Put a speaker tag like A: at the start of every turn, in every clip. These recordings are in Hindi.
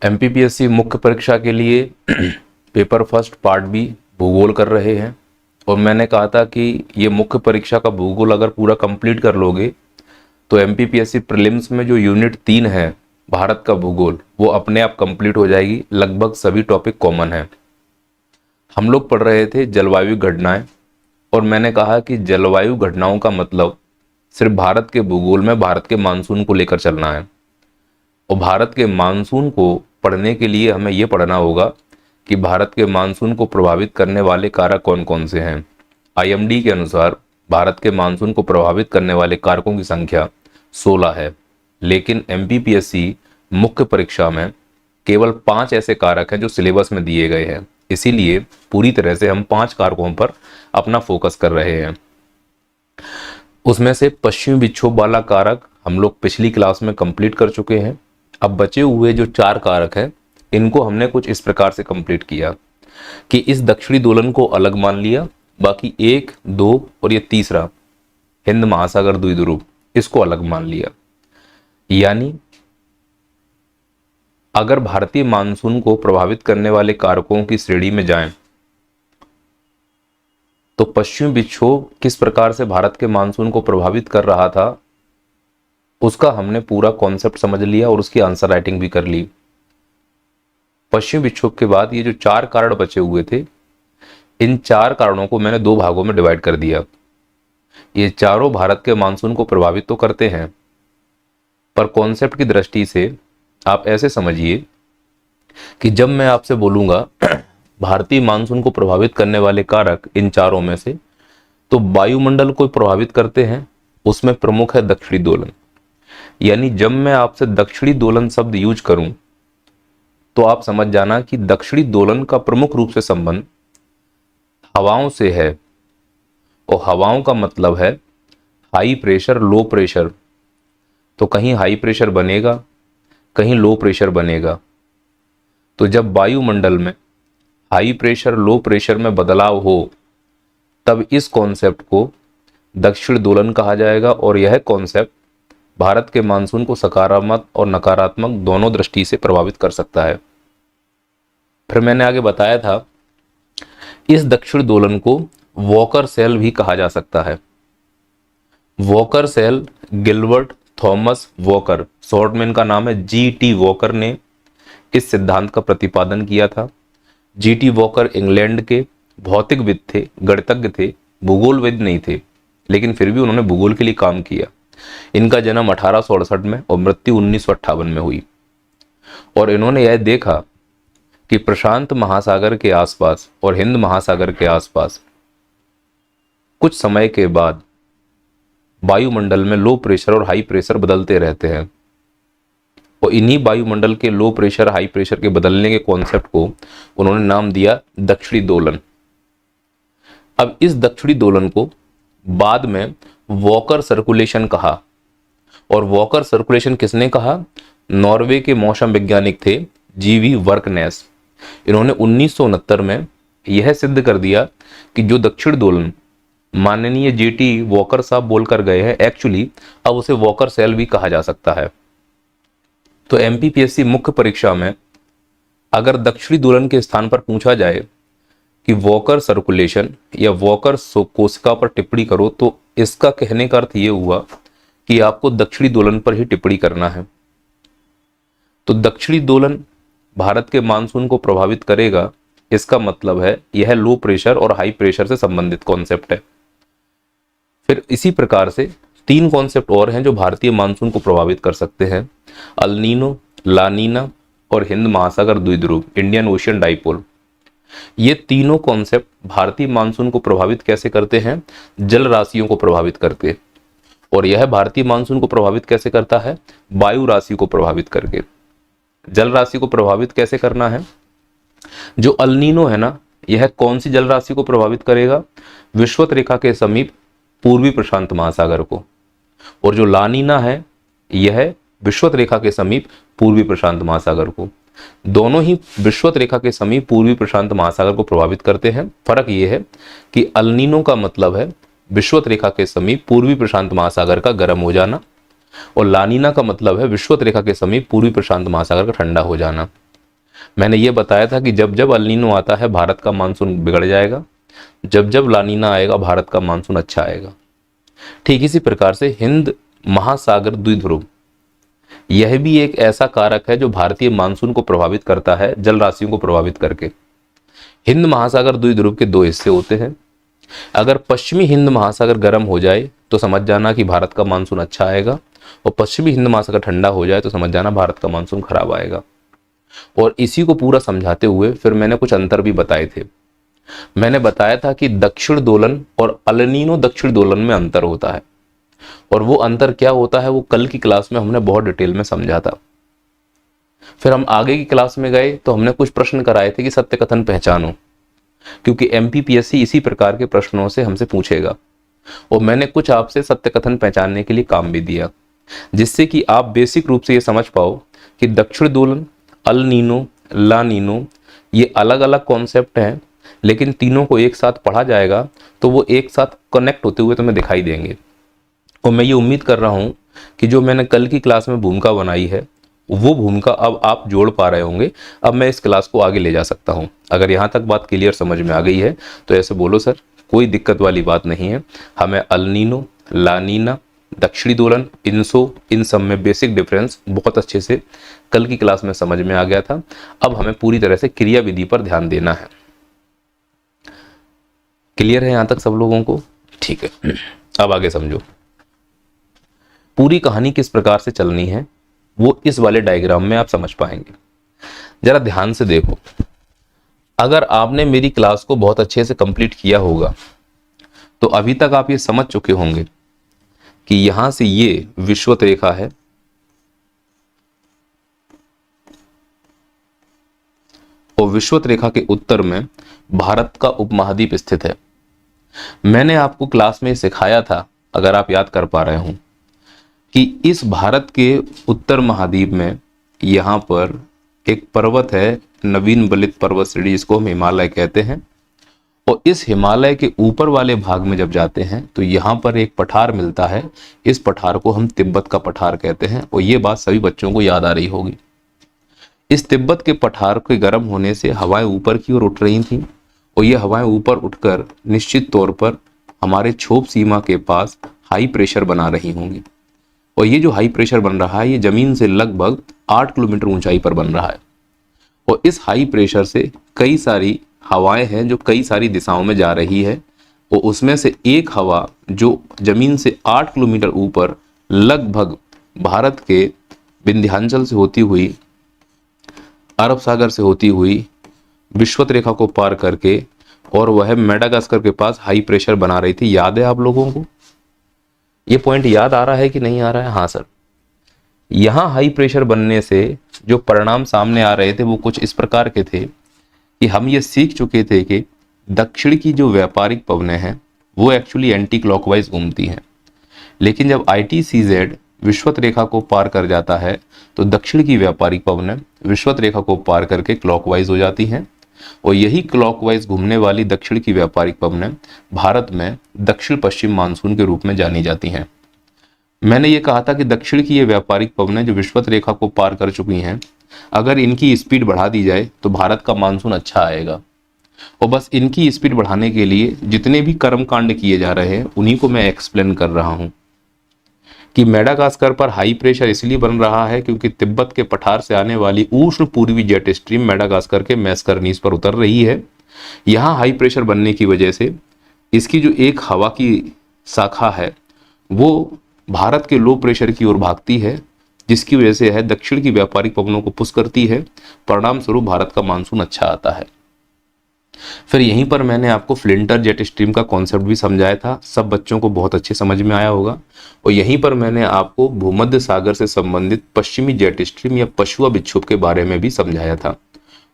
A: एमपीपीएससी मुख्य परीक्षा के लिए पेपर फर्स्ट पार्ट बी भूगोल कर रहे हैं और मैंने कहा था कि ये मुख्य परीक्षा का भूगोल अगर पूरा कंप्लीट कर लोगे तो एमपीपीएससी प्रीलिम्स में जो यूनिट 3 है भारत का भूगोल वो अपने आप कंप्लीट हो जाएगी। लगभग सभी टॉपिक कॉमन है। हम लोग पढ़ रहे थे जलवायु घटनाएं और मैंने कहा कि जलवायु घटनाओं का मतलब सिर्फ भारत के भूगोल में भारत के मानसून को लेकर चलना है और भारत के मानसून को पढ़ने के लिए हमें यह पढ़ना होगा कि भारत के मानसून को प्रभावित करने वाले कारक कौन कौन से हैं। आईएमडी के अनुसार भारत के मानसून को प्रभावित करने वाले कारकों की संख्या 16 है, लेकिन एमपीपीएससी मुख्य परीक्षा में केवल 5 ऐसे कारक हैं जो सिलेबस में दिए गए हैं। इसीलिए पूरी तरह से हम 5 कारकों पर अपना फोकस कर रहे हैं। उसमें से पश्चिमी विक्षोभ वाला कारक हम लोग पिछली क्लास में कंप्लीट कर चुके हैं। अब बचे हुए जो 4 कारक हैं इनको हमने कुछ इस प्रकार से कंप्लीट किया कि इस दक्षिणी दोलन को अलग मान लिया, बाकी 1, 2 और ये तीसरा हिंद महासागर द्वीपद्वीप इसको अलग मान लिया। यानी अगर भारतीय मानसून को प्रभावित करने वाले कारकों की श्रेणी में जाएं तो पश्चिमी विक्षोभ किस प्रकार से भारत के मानसून को प्रभावित कर रहा था उसका हमने पूरा कॉन्सेप्ट समझ लिया और उसकी आंसर राइटिंग भी कर ली। पश्चिमी विक्षोभ के बाद ये जो 4 कारण बचे हुए थे, इन 4 कारणों को मैंने 2 भागों में डिवाइड कर दिया। ये चारों भारत के मानसून को प्रभावित तो करते हैं, पर कॉन्सेप्ट की दृष्टि से आप ऐसे समझिए कि जब मैं आपसे बोलूंगा भारतीय मानसून को प्रभावित करने वाले कारक इन चारों में से, तो वायुमंडल को प्रभावित करते हैं, उसमें प्रमुख है दक्षिणी दोलन। यानी जब मैं आपसे दक्षिणी दोलन शब्द यूज करूं तो आप समझ जाना कि दक्षिणी दोलन का प्रमुख रूप से संबंध हवाओं से है और हवाओं का मतलब है हाई प्रेशर लो प्रेशर। तो कहीं हाई प्रेशर बनेगा, कहीं लो प्रेशर बनेगा। तो जब वायुमंडल में हाई प्रेशर लो प्रेशर में बदलाव हो तब इस कॉन्सेप्ट को दक्षिण दोलन कहा जाएगा और यह कॉन्सेप्ट भारत के मानसून को सकारात्मक और नकारात्मक दोनों दृष्टि से प्रभावित कर सकता है। फिर मैंने आगे बताया था इस दक्षिण दोलन को वॉकर सेल भी कहा जा सकता है। Walker cell Gilbert Thomas Walker, short में इनका नाम है जीटी वॉकर, ने इस सिद्धांत का प्रतिपादन किया था। जीटी वॉकर इंग्लैंड के भौतिकविद थे, गणितज्ञ थे, भूगोलविद नहीं थे, लेकिन फिर भी उन्होंने भूगोल के लिए काम किया। इनका जन्म 1868 में और मृत्यु 1958 में हुई और इन्होंने यह देखा कि प्रशांत महासागर के आसपास और हिंद महासागर के आसपास कुछ समय के बाद वायुमंडल में लो प्रेशर और हाई प्रेशर बदलते रहते हैं और इन्हीं वायुमंडल के लो प्रेशर हाई प्रेशर के बदलने के कॉन्सेप्ट को उन्होंने नाम दिया दक्षिणी दोलन। अब इस दक्षिणी दोलन को बाद में वॉकर सर्कुलेशन कहा और वॉकर सर्कुलेशन किसने कहा? नॉर्वे के मौसम वैज्ञानिक थे जीवी वर्कनेस। इन्होंने 1969 में यह सिद्ध कर दिया कि जो दक्षिण दोलन माननीय जीटी वॉकर साहब बोलकर गए हैं, एक्चुअली अब उसे वॉकर सेल भी कहा जा सकता है। तो एमपीपीएससी मुख्य परीक्षा में अगर दक्षिणी दोलन के स्थान पर पूछा जाए कि वॉकर सर्कुलेशन या वॉकर कोशिका पर टिप्पणी करो, तो इसका कहने का अर्थ यह हुआ कि आपको दक्षिणी दोलन पर ही टिप्पणी करना है। तो दक्षिणी दोलन भारत के मानसून को प्रभावित करेगा, इसका मतलब है यह लो प्रेशर और हाई प्रेशर से संबंधित कॉन्सेप्ट है। फिर इसी प्रकार से 3 कॉन्सेप्ट और हैं जो भारतीय मानसून को प्रभावित कर सकते हैं, अल-नीनो, ला-नीना और हिंद महासागर द्वीपद्वीप, इंडियन ओशियन डाइपोल। ये तीनों कॉन्सेप्ट भारतीय मानसून को प्रभावित कैसे करते हैं? जल राशियों को प्रभावित करके। और यह भारतीय मानसून को प्रभावित कैसे करता है? वायु राशि को प्रभावित करके। जल राशि को प्रभावित कैसे करना है? जो अल-नीनो है ना, यह कौन सी जल राशि को प्रभावित करेगा? विषुवत रेखा के समीप पूर्वी प्रशांत महासागर को। और जो ला-नीना है यह विषुवत रेखा के समीप पूर्वी प्रशांत महासागर को। दोनों ही विषुवत रेखा के समीप पूर्वी प्रशांत महासागर को प्रभावित करते हैं। फर्क यह है कि अल-नीनो का मतलब है विषुवत रेखा के समीप पूर्वी प्रशांत महासागर का गर्म हो जाना और ला-नीना का मतलब है विषुवत रेखा के समीप पूर्वी प्रशांत महासागर का ठंडा हो जाना। मैंने ये बताया था कि जब जब अल नीनो आता है भारत का मानसून बिगड़ जाएगा, जब जब ला नीना आएगा भारत का मानसून अच्छा आएगा। ठीक इसी प्रकार से हिंद महासागर द्विध्रुव, यह भी एक ऐसा कारक है जो भारतीय मानसून को प्रभावित करता है, जल राशियों को प्रभावित करके। हिंद महासागर द्विध्रुव के दो हिस्से होते हैं। अगर पश्चिमी हिंद महासागर गर्म हो जाए तो समझ जाना कि भारत का मानसून अच्छा आएगा, और पश्चिमी हिंद महासागर ठंडा हो जाए तो समझ जाना भारत का मानसून खराब आएगा। और इसी को पूरा समझाते हुए फिर मैंने कुछ अंतर भी बताए थे। मैंने बताया था कि दक्षिण दोलन और अल नीनो दक्षिण दोलन में अंतर होता है, और वो अंतर क्या होता है वो कल की क्लास में हमने बहुत डिटेल में समझा था। फिर हम आगे की क्लास में गए तो हमने कुछ प्रश्न कराए थे कि सत्य कथन पहचानो, क्योंकि एमपीपीएससी इसी प्रकार के प्रश्नों से हमसे पूछेगा, और मैंने कुछ आपसे सत्य कथन पहचानने के लिए काम भी दिया, जिससे कि आप बेसिक रूप से ये समझ पाओ कि दक्षिण दोलन, अल नीनो, ला नीनो ये अलग अलग कॉन्सेप्ट हैं, लेकिन तीनों को एक साथ पढ़ा जाएगा तो वो एक साथ कनेक्ट होते हुए तुम्हें दिखाई देंगे। और मैं ये उम्मीद कर रहा हूँ कि जो मैंने कल की क्लास में भूमिका बनाई है वो भूमिका अब आप जोड़ पा रहे होंगे। अब मैं इस क्लास को आगे ले जा सकता हूँ। अगर यहाँ तक बात क्लियर समझ में आ गई है तो ऐसे बोलो सर, कोई दिक्कत वाली बात नहीं है। हमें अल नीनो, ला नीना, दक्षिणी दोलन, इन सब में बेसिक डिफरेंस बहुत अच्छे से कल की क्लास में समझ में आ गया था। अब हमें पूरी तरह से क्रिया विधि पर ध्यान देना है। क्लियर है यहां तक सब लोगों को? ठीक है, अब आगे समझो। पूरी कहानी किस प्रकार से चलनी है वो इस वाले डायग्राम में आप समझ पाएंगे। जरा ध्यान से देखो। अगर आपने मेरी क्लास को बहुत अच्छे से कंप्लीट किया होगा तो अभी तक आप ये समझ चुके होंगे कि यहां से ये विषुवत रेखा है, और विषुवत रेखा के उत्तर में भारत का उपमहाद्वीप स्थित है। मैंने आपको क्लास में सिखाया था, अगर आप याद कर पा रहे हो, कि इस भारत के उत्तर महाद्वीप में यहां पर एक पर्वत है, नवीन बलित पर्वत श्रेणी, जिसको हम हिमालय कहते हैं। और इस हिमालय के ऊपर वाले भाग में जब जाते हैं तो यहाँ पर एक पठार मिलता है। इस पठार को हम तिब्बत का पठार कहते हैं, और ये बात सभी बच्चों को याद आ रही होगी। इस तिब्बत के पठार के गर्म होने से हवाएं ऊपर की ओर उठ रही थीं, और ये हवाएं ऊपर उठकर निश्चित तौर पर हमारे क्षोभ सीमा के पास हाई प्रेशर बना रही होंगी। और ये जो हाई प्रेशर बन रहा है ये जमीन से लगभग 8 किलोमीटर ऊंचाई पर बन रहा है। और इस हाई प्रेशर से कई सारी हवाएं हैं जो कई सारी दिशाओं में जा रही है, और उसमें से एक हवा जो जमीन से 8 किलोमीटर ऊपर लगभग भारत के विंध्याचल से होती हुई, अरब सागर से होती हुई, विषुवत रेखा को पार करके, और वह मेडागास्कर के पास हाई प्रेशर बना रही थी। याद है आप लोगों को? ये पॉइंट याद आ रहा है कि नहीं आ रहा है? हाँ सर। यहां हाई प्रेशर बनने से जो परिणाम सामने आ रहे थे वो कुछ इस प्रकार के थे कि हम ये सीख चुके थे कि दक्षिण की जो व्यापारिक पवनें हैं वो एक्चुअली एंटी क्लॉकवाइज घूमती हैं, लेकिन जब ITCZ विषुवत रेखा को पार कर जाता है तो दक्षिण की व्यापारिक पवनें विषुवत रेखा को पार करके क्लॉकवाइज हो जाती हैं, और यही क्लॉकवाइज घूमने वाली दक्षिण की व्यापारिक पवनें भारत में दक्षिण पश्चिम मानसून के रूप में जानी जाती हैं। मैंने ये कहा था कि दक्षिण की ये व्यापारिक पवनें जो विषुवत रेखा को पार कर चुकी हैं, अगर इनकी स्पीड बढ़ा दी जाए तो भारत का मानसून अच्छा आएगा। और बस इनकी स्पीड बढ़ाने के लिए जितने भी कर्मकांड किए जा रहे हैं उन्हीं को मैं एक्सप्लेन कर रहा हूं कि मेडागास्कर पर हाई प्रेशर इसलिए बन रहा है क्योंकि तिब्बत के पठार से आने वाली उष्ण पूर्वी जेट स्ट्रीम मेडागास्कर के मैस्करनीस पर उतर रही है। यहाँ हाई प्रेशर बनने की वजह से इसकी जो एक हवा की शाखा है वो भारत के लो प्रेशर की ओर भागती है, जिसकी वजह से है दक्षिण की व्यापारिक पवनों को पुश करती है। परिणाम स्वरूप भारत का मानसून अच्छा आता है। फिर यहीं पर मैंने आपको फ्लिंटर जेट स्ट्रीम का कॉन्सेप्ट भी समझाया था, सब बच्चों को बहुत अच्छे समझ में आया होगा। और यहीं पर मैंने आपको भूमध्य सागर से संबंधित पश्चिमी जेट स्ट्रीम या पछुआ विक्षोभ के बारे में भी समझाया था।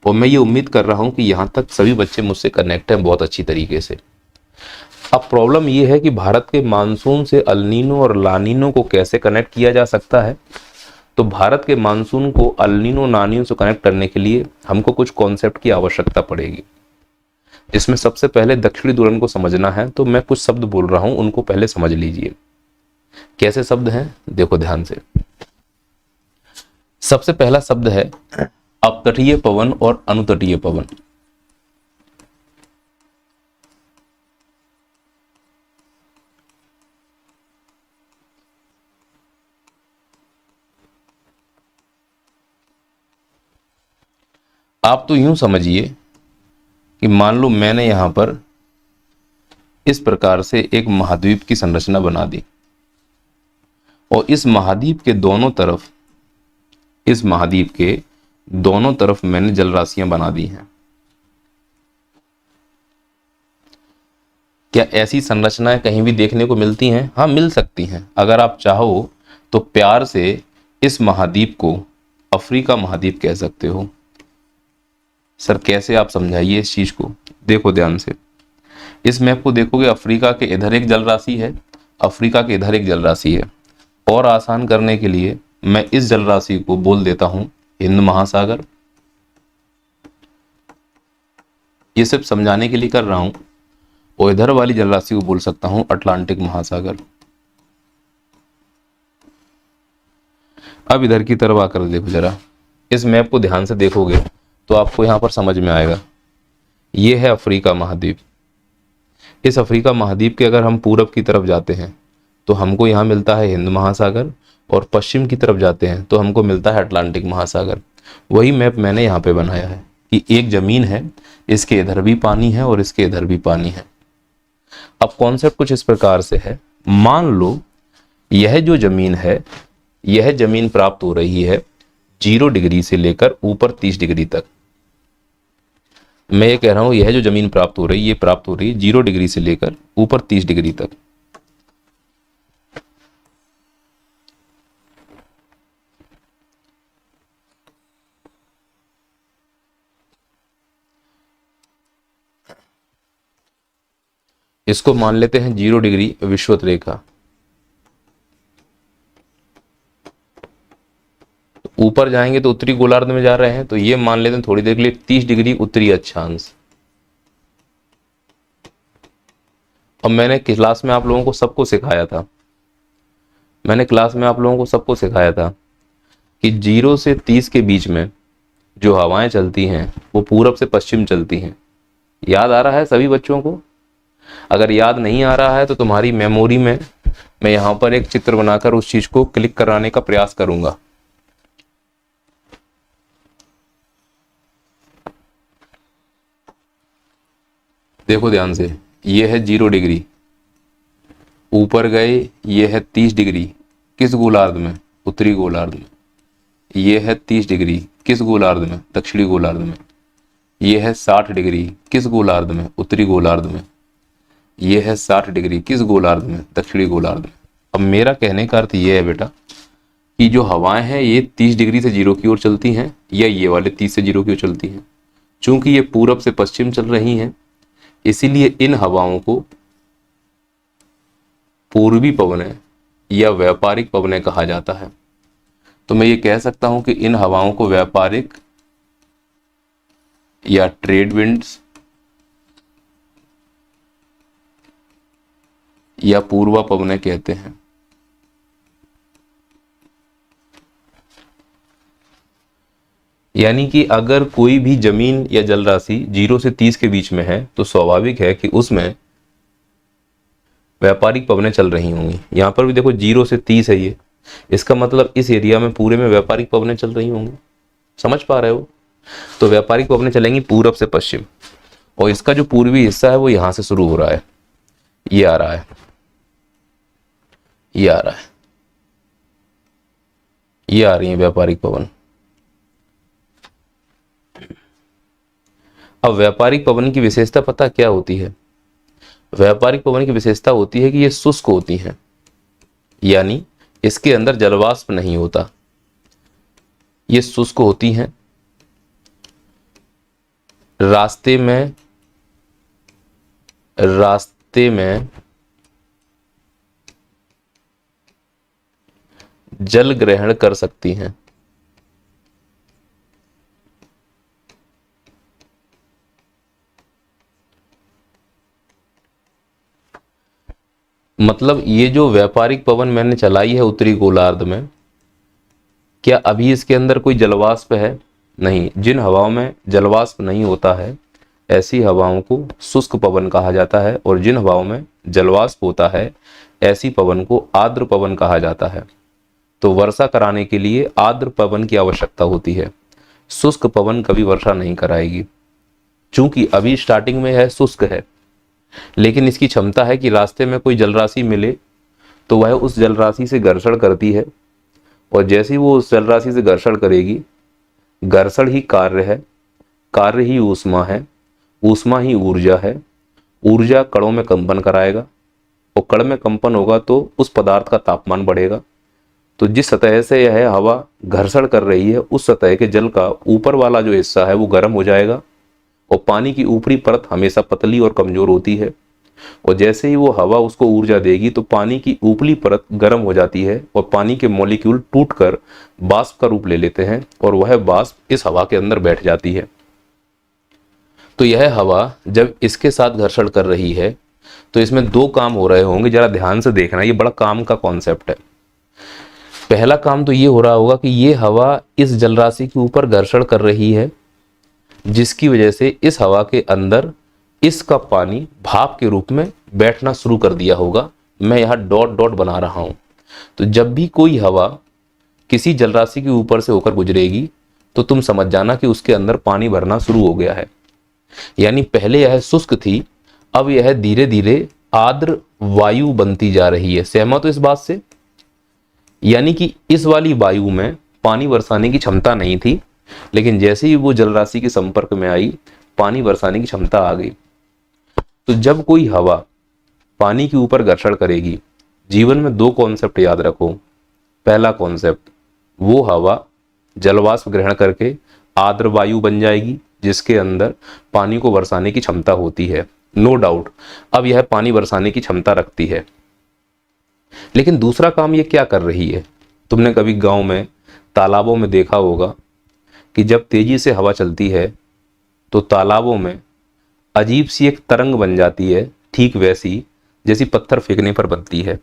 A: और मैं ये उम्मीद कर रहा हूं कि यहाँ तक सभी बच्चे मुझसे कनेक्ट हैं बहुत अच्छी तरीके से। अब प्रॉब्लम ये है कि भारत के मानसून से अल नीनो और ला नीनो को कैसे कनेक्ट किया जा सकता है। तो भारत के मानसून को अल नीनो ला नीनो से कनेक्ट करने के लिए हमको कुछ कॉन्सेप्ट की आवश्यकता पड़ेगी, जिसमें सबसे पहले दक्षिणी दोलन को समझना है। तो मैं कुछ शब्द बोल रहा हूं, उनको पहले समझ लीजिए। कैसे शब्द हैं देखो ध्यान से। सबसे पहला शब्द है अपतटीय पवन और अनुतटीय पवन। आप तो यूं समझिए कि मान लो मैंने यहां पर इस प्रकार से एक महाद्वीप की संरचना बना दी और इस महाद्वीप के दोनों तरफ, इस महाद्वीप के दोनों तरफ मैंने जल राशियां बना दी हैं। क्या ऐसी संरचनाएं कहीं भी देखने को मिलती हैं? हाँ, मिल सकती हैं। अगर आप चाहो तो प्यार से इस महाद्वीप को अफ्रीका महाद्वीप कह सकते हो। सर कैसे, आप समझाइए इस चीज को। देखो ध्यान से, इस मैप को देखोगे, अफ्रीका के इधर एक जल राशि है, अफ्रीका के इधर एक जल राशि है। और आसान करने के लिए मैं इस जल राशि को बोल देता हूं हिंद महासागर। ये सिर्फ समझाने के लिए कर रहा हूं। और इधर वाली जल राशि को बोल सकता हूं अटलांटिक महासागर। अब इधर की तरफ आकर देखो जरा, इस मैप को ध्यान से देखोगे तो आपको यहां पर समझ में आएगा। ये है अफ्रीका महाद्वीप। इस अफ्रीका महाद्वीप के अगर हम पूरब की तरफ जाते हैं तो हमको यहां मिलता है हिंद महासागर, और पश्चिम की तरफ जाते हैं तो हमको मिलता है अटलांटिक महासागर। वही मैप मैंने यहाँ पे बनाया है कि एक जमीन है, इसके इधर भी पानी है और इसके इधर भी पानी है। अब कॉन्सेप्ट कुछ इस प्रकार से है, मान लो यह जो जमीन है, यह जमीन प्राप्त हो रही है 0 डिग्री से लेकर ऊपर 30 डिग्री तक। मैं ये कह रहा हूं यह जो जमीन प्राप्त हो रही है, ये प्राप्त हो रही है 0 डिग्री से लेकर ऊपर 30 डिग्री तक। इसको मान लेते हैं 0 डिग्री विषुवत रेखा। ऊपर जाएंगे तो उत्तरी गोलार्ध में जा रहे हैं, तो ये मान लेते हैं थोड़ी देर के लिए 30 डिग्री उत्तरी अक्षांश। अब मैंने क्लास में आप लोगों को सबको सिखाया था, मैंने क्लास में आप लोगों को सबको सिखाया था कि 0 से 30 के बीच में जो हवाएं चलती हैं वो पूरब से पश्चिम चलती हैं। याद आ रहा है सभी बच्चों को? अगर याद नहीं आ रहा है तो तुम्हारी मेमोरी में मैं यहां पर एक चित्र बनाकर उस चीज को क्लिक कराने का प्रयास करूंगा। देखो ध्यान से, ये है 0 डिग्री, ऊपर गए ये है 30 डिग्री, किस गोलार्ध में? उत्तरी गोलार्ध में। ये है 30 डिग्री, किस गोलार्ध में? दक्षिणी गोलार्ध में। ये है 60 डिग्री, किस गोलार्ध में? उत्तरी गोलार्ध में। ये है 60 डिग्री, किस गोलार्ध में? दक्षिणी गोलार्ध में। अब मेरा कहने का अर्थ ये है बेटा कि जो हवाएं हैं ये 30 डिग्री से 0 की ओर चलती हैं, या ये वाले 30 से 0 की ओर चलती हैं। चूंकि ये पूरब से पश्चिम चल रही हैं, इसीलिए इन हवाओं को पूर्वी पवनें या व्यापारिक पवनें कहा जाता है। तो मैं ये कह सकता हूं कि इन हवाओं को व्यापारिक या ट्रेड विंड्स या पूर्वा पवनें कहते हैं। यानी कि अगर कोई भी जमीन या जल राशि 0 से 30 के बीच में है तो स्वाभाविक है कि उसमें व्यापारिक पवनें चल रही होंगी। यहां पर भी देखो 0 से 30 है ये, इसका मतलब इस एरिया में पूरे में व्यापारिक पवनें चल रही होंगी। समझ पा रहे हो? तो व्यापारिक पवनें चलेंगी पूरब से पश्चिम, और इसका जो पूर्वी हिस्सा है वो यहां से शुरू हो रहा है, ये आ रहा है, ये आ रहा है, ये आ रही है व्यापारिक पवन। अब व्यापारिक पवन की विशेषता पता क्या होती है? व्यापारिक पवन की विशेषता होती है कि ये शुष्क होती हैं, यानी इसके अंदर जलवाष्प नहीं होता, ये शुष्क होती हैं। रास्ते में जल ग्रहण कर सकती हैं। मतलब ये जो व्यापारिक पवन मैंने चलाई है उत्तरी गोलार्ध में, क्या अभी इसके अंदर कोई जलवाष्प है? नहीं, जिन हवाओं में जलवाष्प नहीं होता है ऐसी हवाओं को शुष्क पवन कहा जाता है, और जिन हवाओं में जलवाष्प होता है ऐसी पवन को आर्द्र पवन कहा जाता है। तो वर्षा कराने के लिए आर्द्र पवन की आवश्यकता होती है। शुष्क पवन कभी वर्षा नहीं कराएगी। चूंकि अभी स्टार्टिंग में है, शुष्क है, लेकिन इसकी क्षमता है कि रास्ते में कोई जलराशि मिले तो वह उस जलराशि से घर्षण करती है, और जैसे ही वो उस जलराशि से घर्षण करेगी, घर्षण ही कार्य है, कार्य ही ऊष्मा है, ऊष्मा ही ऊर्जा है, ऊर्जा कणों में कंपन कराएगा, और कण में कंपन होगा तो उस पदार्थ का तापमान बढ़ेगा। तो जिस सतह से यह हवा घर्षण कर रही है उस सतह के जल का ऊपर वाला जो हिस्सा है वो गर्म हो जाएगा, और पानी की ऊपरी परत हमेशा पतली और कमजोर होती है, और जैसे ही वो हवा उसको ऊर्जा देगी तो पानी की ऊपरी परत गर्म हो जाती है, और पानी के मॉलिक्यूल टूटकर वाष्प का रूप ले लेते हैं, और वह वाष्प इस हवा के अंदर बैठ जाती है। तो यह हवा जब इसके साथ घर्षण कर रही है तो इसमें दो काम हो रहे होंगे, जरा ध्यान से देखना, ये बड़ा काम का कॉन्सेप्ट है। पहला काम तो ये हो रहा होगा कि ये हवा इस जलराशि के ऊपर घर्षण कर रही है, जिसकी वजह से इस हवा के अंदर इसका पानी भाप के रूप में बैठना शुरू कर दिया होगा। मैं यहाँ डॉट डॉट बना रहा हूं। तो जब भी कोई हवा किसी जलराशि के ऊपर से होकर गुजरेगी तो तुम समझ जाना कि उसके अंदर पानी भरना शुरू हो गया है। यानी पहले यह शुष्क थी, अब यह धीरे धीरे आर्द्र वायु बनती जा रही है। सहमत हो इस बात से? यानी कि इस वाली वायु में पानी बरसाने की क्षमता नहीं थी, लेकिन जैसे ही वो जलराशि के संपर्क में आई पानी बरसाने की क्षमता आ गई। तो जब कोई हवा पानी के ऊपर घर्षण करेगी, जीवन में दो कॉन्सेप्ट याद रखो। पहला कॉन्सेप्ट, वो हवा जलवाष्प ग्रहण करके आर्द्र वायु बन जाएगी जिसके अंदर पानी को बरसाने की क्षमता होती है। नो डाउट अब यह पानी बरसाने की क्षमता रखती है। लेकिन दूसरा काम ये क्या कर रही है? तुमने कभी गांव में तालाबों में देखा होगा कि जब तेजी से हवा चलती है तो तालाबों में अजीब सी एक तरंग बन जाती है, ठीक वैसी जैसी पत्थर फेंकने पर बनती है।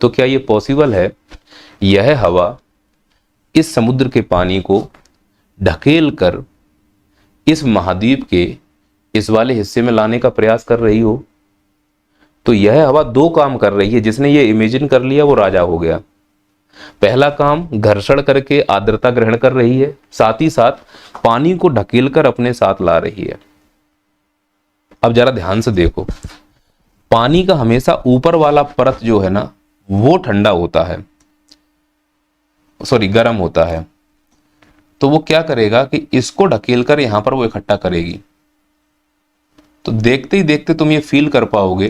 A: तो क्या ये पॉसिबल है? यह हवा इस समुद्र के पानी को ढकेल कर इस महाद्वीप के इस वाले हिस्से में लाने का प्रयास कर रही हो? तो यह हवा दो काम कर रही है। जिसने ये इमेजिन कर लिया वो राजा हो गया। पहला काम, घर्षण करके आर्द्रता ग्रहण कर रही है, साथ ही साथ पानी को ढकेल कर अपने साथ ला रही है। अब जरा ध्यान से देखो, पानी का हमेशा ऊपर वाला परत जो है ना वो ठंडा होता है, सॉरी गर्म होता है। तो वो क्या करेगा कि इसको ढकेल कर यहां पर वो इकट्ठा करेगी। तो देखते ही देखते तुम ये फील कर पाओगे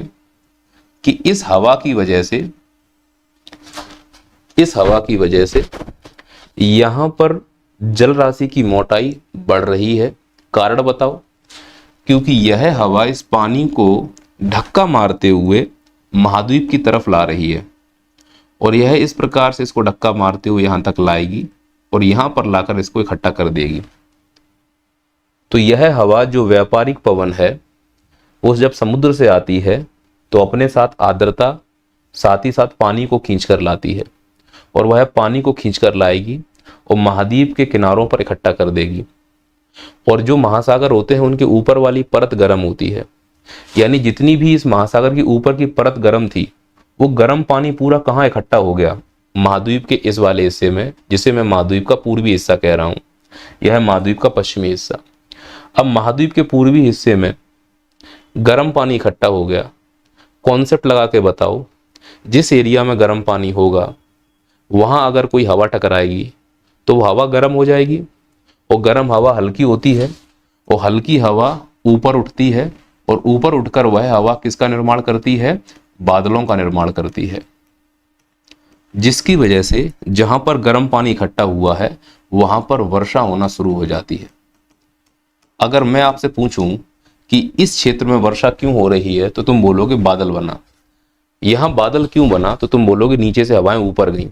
A: कि इस हवा की वजह से यहां पर जल राशि की मोटाई बढ़ रही है। कारण बताओ? क्योंकि यह हवा इस पानी को धक्का मारते हुए महाद्वीप की तरफ ला रही है, और यह इस प्रकार से इसको धक्का मारते हुए यहां तक लाएगी और यहां पर लाकर इसको इकट्ठा कर देगी। तो यह हवा जो व्यापारिक पवन है वो जब समुद्र से आती है तो अपने साथ आर्द्रता साथ ही साथ पानी को खींच कर लाती है, और वह पानी को खींच कर लाएगी और महाद्वीप के किनारों पर इकट्ठा कर देगी। और जो महासागर होते हैं उनके ऊपर वाली परत गर्म होती है। यानी जितनी भी इस महासागर की ऊपर की परत गर्म थी वो गर्म पानी पूरा कहाँ इकट्ठा हो गया? महाद्वीप के इस वाले हिस्से में, जिसे मैं महाद्वीप का पूर्वी हिस्सा कह रहा हूं। यह है महाद्वीप का पश्चिमी हिस्सा। अब महाद्वीप के पूर्वी हिस्से में गर्म पानी इकट्ठा हो गया। कॉन्सेप्ट लगा के बताओ, जिस एरिया में गर्म पानी होगा वहां अगर कोई हवा टकराएगी तो वो हवा गर्म हो जाएगी, और गर्म हवा हल्की होती है, और हल्की हवा ऊपर उठती है, और ऊपर उठकर वह हवा किसका निर्माण करती है? बादलों का निर्माण करती है, जिसकी वजह से जहां पर गर्म पानी इकट्ठा हुआ है वहां पर वर्षा होना शुरू हो जाती है। अगर मैं आपसे पूछूं कि इस क्षेत्र में वर्षा क्यों हो रही है तो तुम बोलोगे बादल बना। यहां बादल क्यों बना तो तुम बोलोगे नीचे से हवाएं ऊपर गईं।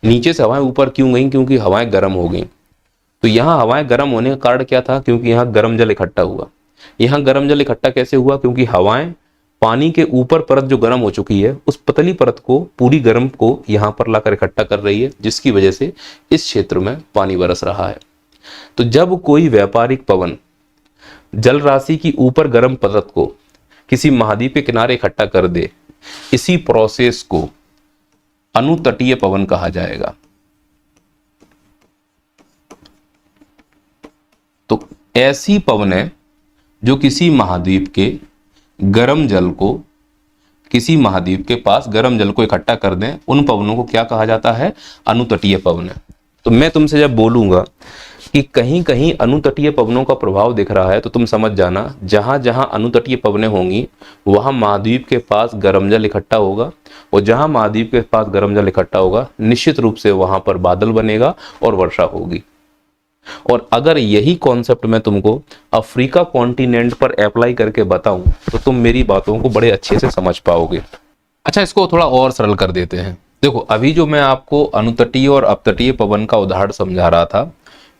A: नीचे से हवाएं ऊपर क्यों गईं? क्योंकि हवाएं गर्म हो गईं। तो यहां हवाएं गर्म होने का कारण क्या था? क्योंकि यहां गर्म जल इकट्ठा हुआ। यहां गर्म जल इकट्ठा कैसे हुआ? क्योंकि हवाएं पानी के ऊपर परत जो गर्म हो चुकी है उस पतली परत को, पूरी गर्म को यहां पर लाकर इकट्ठा कर रही है, जिसकी वजह से इस क्षेत्र में पानी बरस रहा है। तो जब कोई व्यापारिक पवन जल राशि की ऊपर गर्म परत को किसी महाद्वीप के किनारे इकट्ठा कर दे, इसी प्रोसेस को अनुतटीय पवन कहा जाएगा। तो ऐसी पवनें जो किसी महाद्वीप के गर्म जल को, किसी महाद्वीप के पास गर्म जल को इकट्ठा कर दें, उन पवनों को क्या कहा जाता है? अनुतटीय पवनें। तो मैं तुमसे जब बोलूंगा कि कहीं कहीं अनुतटीय पवनों का प्रभाव दिख रहा है, तो तुम समझ जाना जहां जहां अनुतटीय पवनें होंगी वहां महाद्वीप के पास गर्म जल इकट्ठा होगा, और जहां महाद्वीप के पास गर्म जल इकट्ठा होगा निश्चित रूप से वहां पर बादल बनेगा और वर्षा होगी। और अगर यही कॉन्सेप्ट मैं तुमको अफ्रीका कॉन्टिनेंट पर अप्लाई करके बताऊं तो तुम मेरी बातों को बड़े अच्छे से समझ पाओगे। अच्छा, इसको थोड़ा और सरल कर देते हैं। देखो, अभी जो मैं आपको अनुतटीय और अपतटीय पवन का उदाहरण समझा रहा था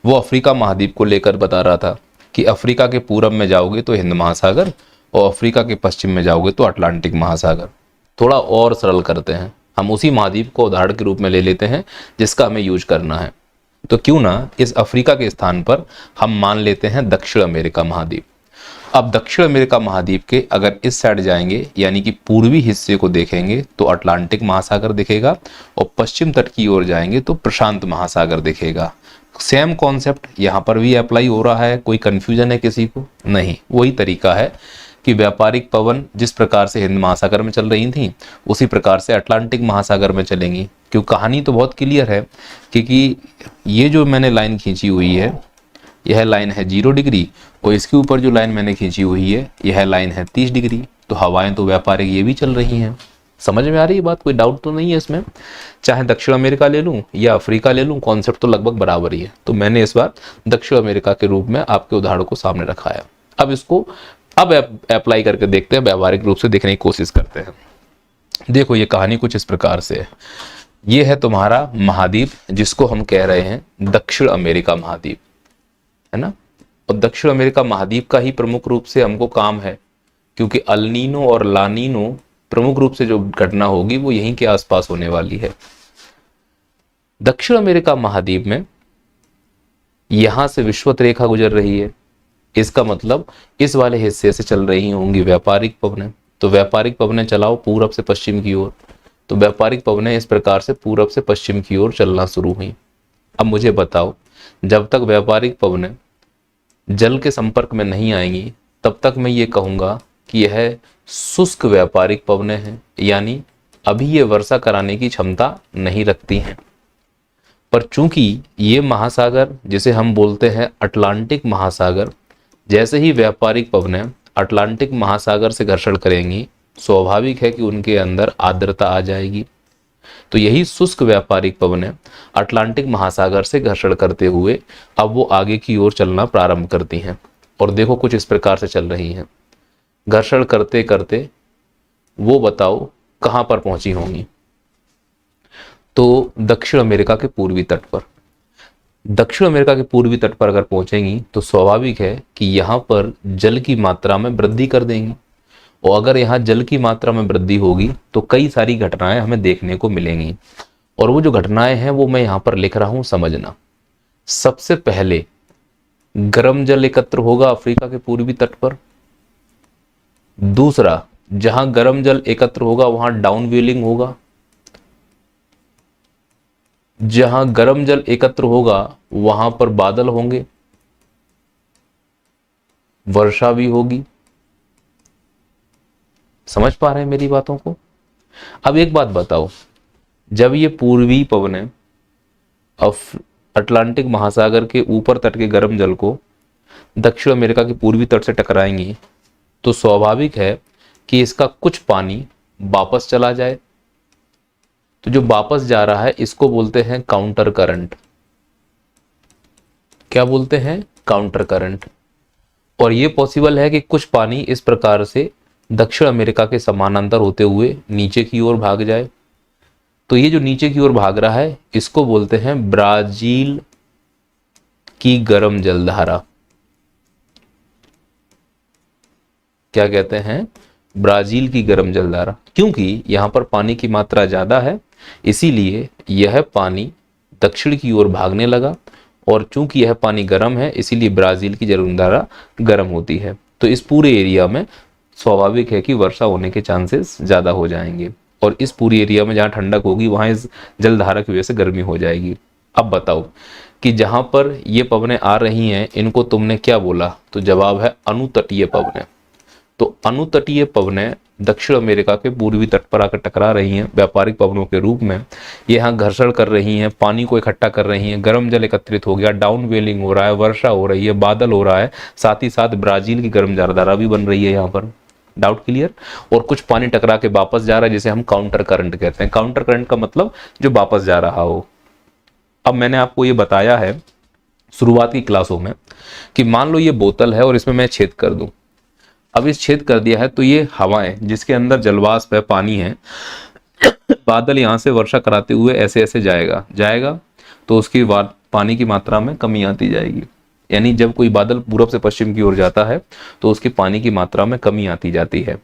A: वो अफ्रीका महाद्वीप को लेकर बता रहा था कि अफ्रीका के पूरब में जाओगे तो हिंद महासागर और अफ्रीका के पश्चिम में जाओगे तो अटलांटिक महासागर। थोड़ा और सरल करते हैं, हम उसी महाद्वीप को उदाहरण के रूप में ले लेते हैं जिसका हमें यूज करना है। तो क्यों ना इस अफ्रीका के स्थान पर हम मान लेते हैं दक्षिण अमेरिका महाद्वीप। अब दक्षिण अमेरिका महाद्वीप के अगर इस साइड जाएंगे यानी कि पूर्वी हिस्से को देखेंगे तो अटलांटिक महासागर दिखेगा, और पश्चिम तट की ओर जाएंगे तो प्रशांत महासागर दिखेगा। सेम कॉन्सेप्ट यहाँ पर भी अप्लाई हो रहा है। कोई कंफ्यूजन है किसी को? नहीं, वही तरीका है कि व्यापारिक पवन जिस प्रकार से हिंद महासागर में चल रही थी उसी प्रकार से अटलांटिक महासागर में चलेंगी। क्यों, कहानी तो बहुत क्लियर है, क्योंकि ये जो मैंने लाइन खींची हुई है यह लाइन है 0 डिग्री, और इसके ऊपर जो लाइन मैंने खींची हुई है यह लाइन है 30 डिग्री। तो हवाएं तो व्यापारिक ये भी चल रही हैं। समझ में आ रही है बात? कोई डाउट तो नहीं है इसमें? चाहे दक्षिण अमेरिका ले लूं या अफ्रीका ले लूं, कॉन्सेप्ट तो लगभग बराबर ही है। तो मैंने इस बार दक्षिण अमेरिका के रूप में आपके उदाहरण को सामने रखा है। अब इसको अप्लाई करके देखते हैं, व्यावहारिक रूप से देखने की कोशिश करते हैं। देखो, ये कहानी कुछ इस प्रकार से है। ये है तुम्हारा महाद्वीप जिसको हम कह रहे हैं दक्षिण अमेरिका महाद्वीप, है ना। और दक्षिण अमेरिका महाद्वीप का ही प्रमुख रूप से हमको काम है, क्योंकि अल्नीनो और लानीनो प्रमुख रूप से जो घटना होगी वो यहीं के आसपास होने वाली है। दक्षिण अमेरिका महाद्वीप में यहां से विषुवत रेखा गुजर रही है, इसका मतलब इस वाले हिस्से से चल रही होंगी व्यापारिक पवनें। तो व्यापारिक पवनें चलाओ पूरब से पश्चिम की ओर, तो व्यापारिक पवनें इस प्रकार से पूरब से पश्चिम की ओर चलना शुरू हुई। अब मुझे बताओ, जब तक व्यापारिक पवनें जल के संपर्क में नहीं आएंगी तब तक मैं ये कहूंगा कि यह शुष्क व्यापारिक पवनें हैं, यानी अभी ये वर्षा कराने की क्षमता नहीं रखती हैं। पर चूंकि ये महासागर जिसे हम बोलते हैं अटलांटिक महासागर, जैसे ही व्यापारिक पवनें अटलांटिक महासागर से घर्षण करेंगी स्वाभाविक है कि उनके अंदर आर्द्रता आ जाएगी। तो यही शुष्क व्यापारिक पवनें अटलांटिक महासागर से घर्षण करते हुए अब वो आगे की ओर चलना प्रारंभ करती हैं, और देखो कुछ इस प्रकार से चल रही हैं। घर्षण करते करते वो बताओ कहां पर पहुंची होंगी? तो दक्षिण अमेरिका के पूर्वी तट पर। दक्षिण अमेरिका के पूर्वी तट पर अगर पहुंचेंगी तो स्वाभाविक है कि यहां पर जल की मात्रा में वृद्धि कर देंगी, और अगर यहां जल की मात्रा में वृद्धि होगी तो कई सारी घटनाएं हमें देखने को मिलेंगी, और वो जो घटनाएं हैं वो मैं यहां पर लिख रहा हूं, समझना। सबसे पहले गर्म जल एकत्र होगा अफ्रीका के पूर्वी तट पर। दूसरा, जहां गर्म जल एकत्र होगा वहां डाउन वेलिंग होगा। जहां गर्म जल एकत्र होगा वहां पर बादल होंगे, वर्षा भी होगी। समझ पा रहे हैं मेरी बातों को? अब एक बात बताओ, जब ये पूर्वी पवनें अटलांटिक महासागर के ऊपर तट के गर्म जल को दक्षिण अमेरिका के पूर्वी तट से टकराएंगी तो स्वाभाविक है कि इसका कुछ पानी वापस चला जाए। तो जो वापस जा रहा है इसको बोलते हैं काउंटर करंट। क्या बोलते हैं? Counter current. और ये पॉसिबल है कि कुछ पानी इस प्रकार से दक्षिण अमेरिका के समानांतर होते हुए नीचे की ओर भाग जाए। तो ये जो नीचे की ओर भाग रहा है इसको बोलते हैं ब्राजील की गर्म जलधारा। क्या कहते हैं? ब्राजील की गर्म जलधारा। क्योंकि यहां पर पानी की मात्रा ज्यादा है इसीलिए यह पानी दक्षिण की ओर भागने लगा और चूंकि यह पानी गर्म है इसीलिए ब्राजील की जलधारा गर्म होती है। तो इस पूरे एरिया में स्वाभाविक है कि वर्षा होने के चांसेस ज़्यादा हो जाएंगे, और इस पूरी एरिया में जहाँ ठंडक होगी वहाँ इस जलधारा की वजह से गर्मी हो जाएगी। अब बताओ कि जहाँ पर ये पवनें आ रही हैं इनको तुमने क्या बोला? तो जवाब है अनुतटीय पवनें। तो अनुतटीय पवनें दक्षिण अमेरिका के पूर्वी तट पर आकर टकरा रही हैं व्यापारिक पवनों के रूप में। ये यहाँ घर्षण कर रही हैं, पानी को इकट्ठा कर रही हैं, गर्म जल एकत्रित हो गया, डाउन वेलिंग हो रहा है, वर्षा हो रही है, बादल हो रहा है, साथ ही साथ ब्राजील की गर्म जलधारा भी बन रही है यहाँ पर। Doubt clear? और कुछ पानी टकरा के वापस जा रहा है जिसे हम काउंटर करंट कहते हैं। काउंटर करंट का मतलब जो वापस जा रहा हो। अब मैंने आपको ये बताया है शुरुआत की क्लासों में कि मान लो ये बोतल है और इसमें मैं छेद कर दूं। अब इस छेद कर दिया है तो ये हवाएं जिसके अंदर जलवाष्प है, पानी है, बादल यहां से वर्षा कराते हुए ऐसे ऐसे जाएगा तो उसकी पानी की मात्रा में कमी आती जाएगी। यानी जब कोई बादल पूरब से पश्चिम की ओर जाता है तो उसकी पानी की मात्रा में कमी आती जाती है।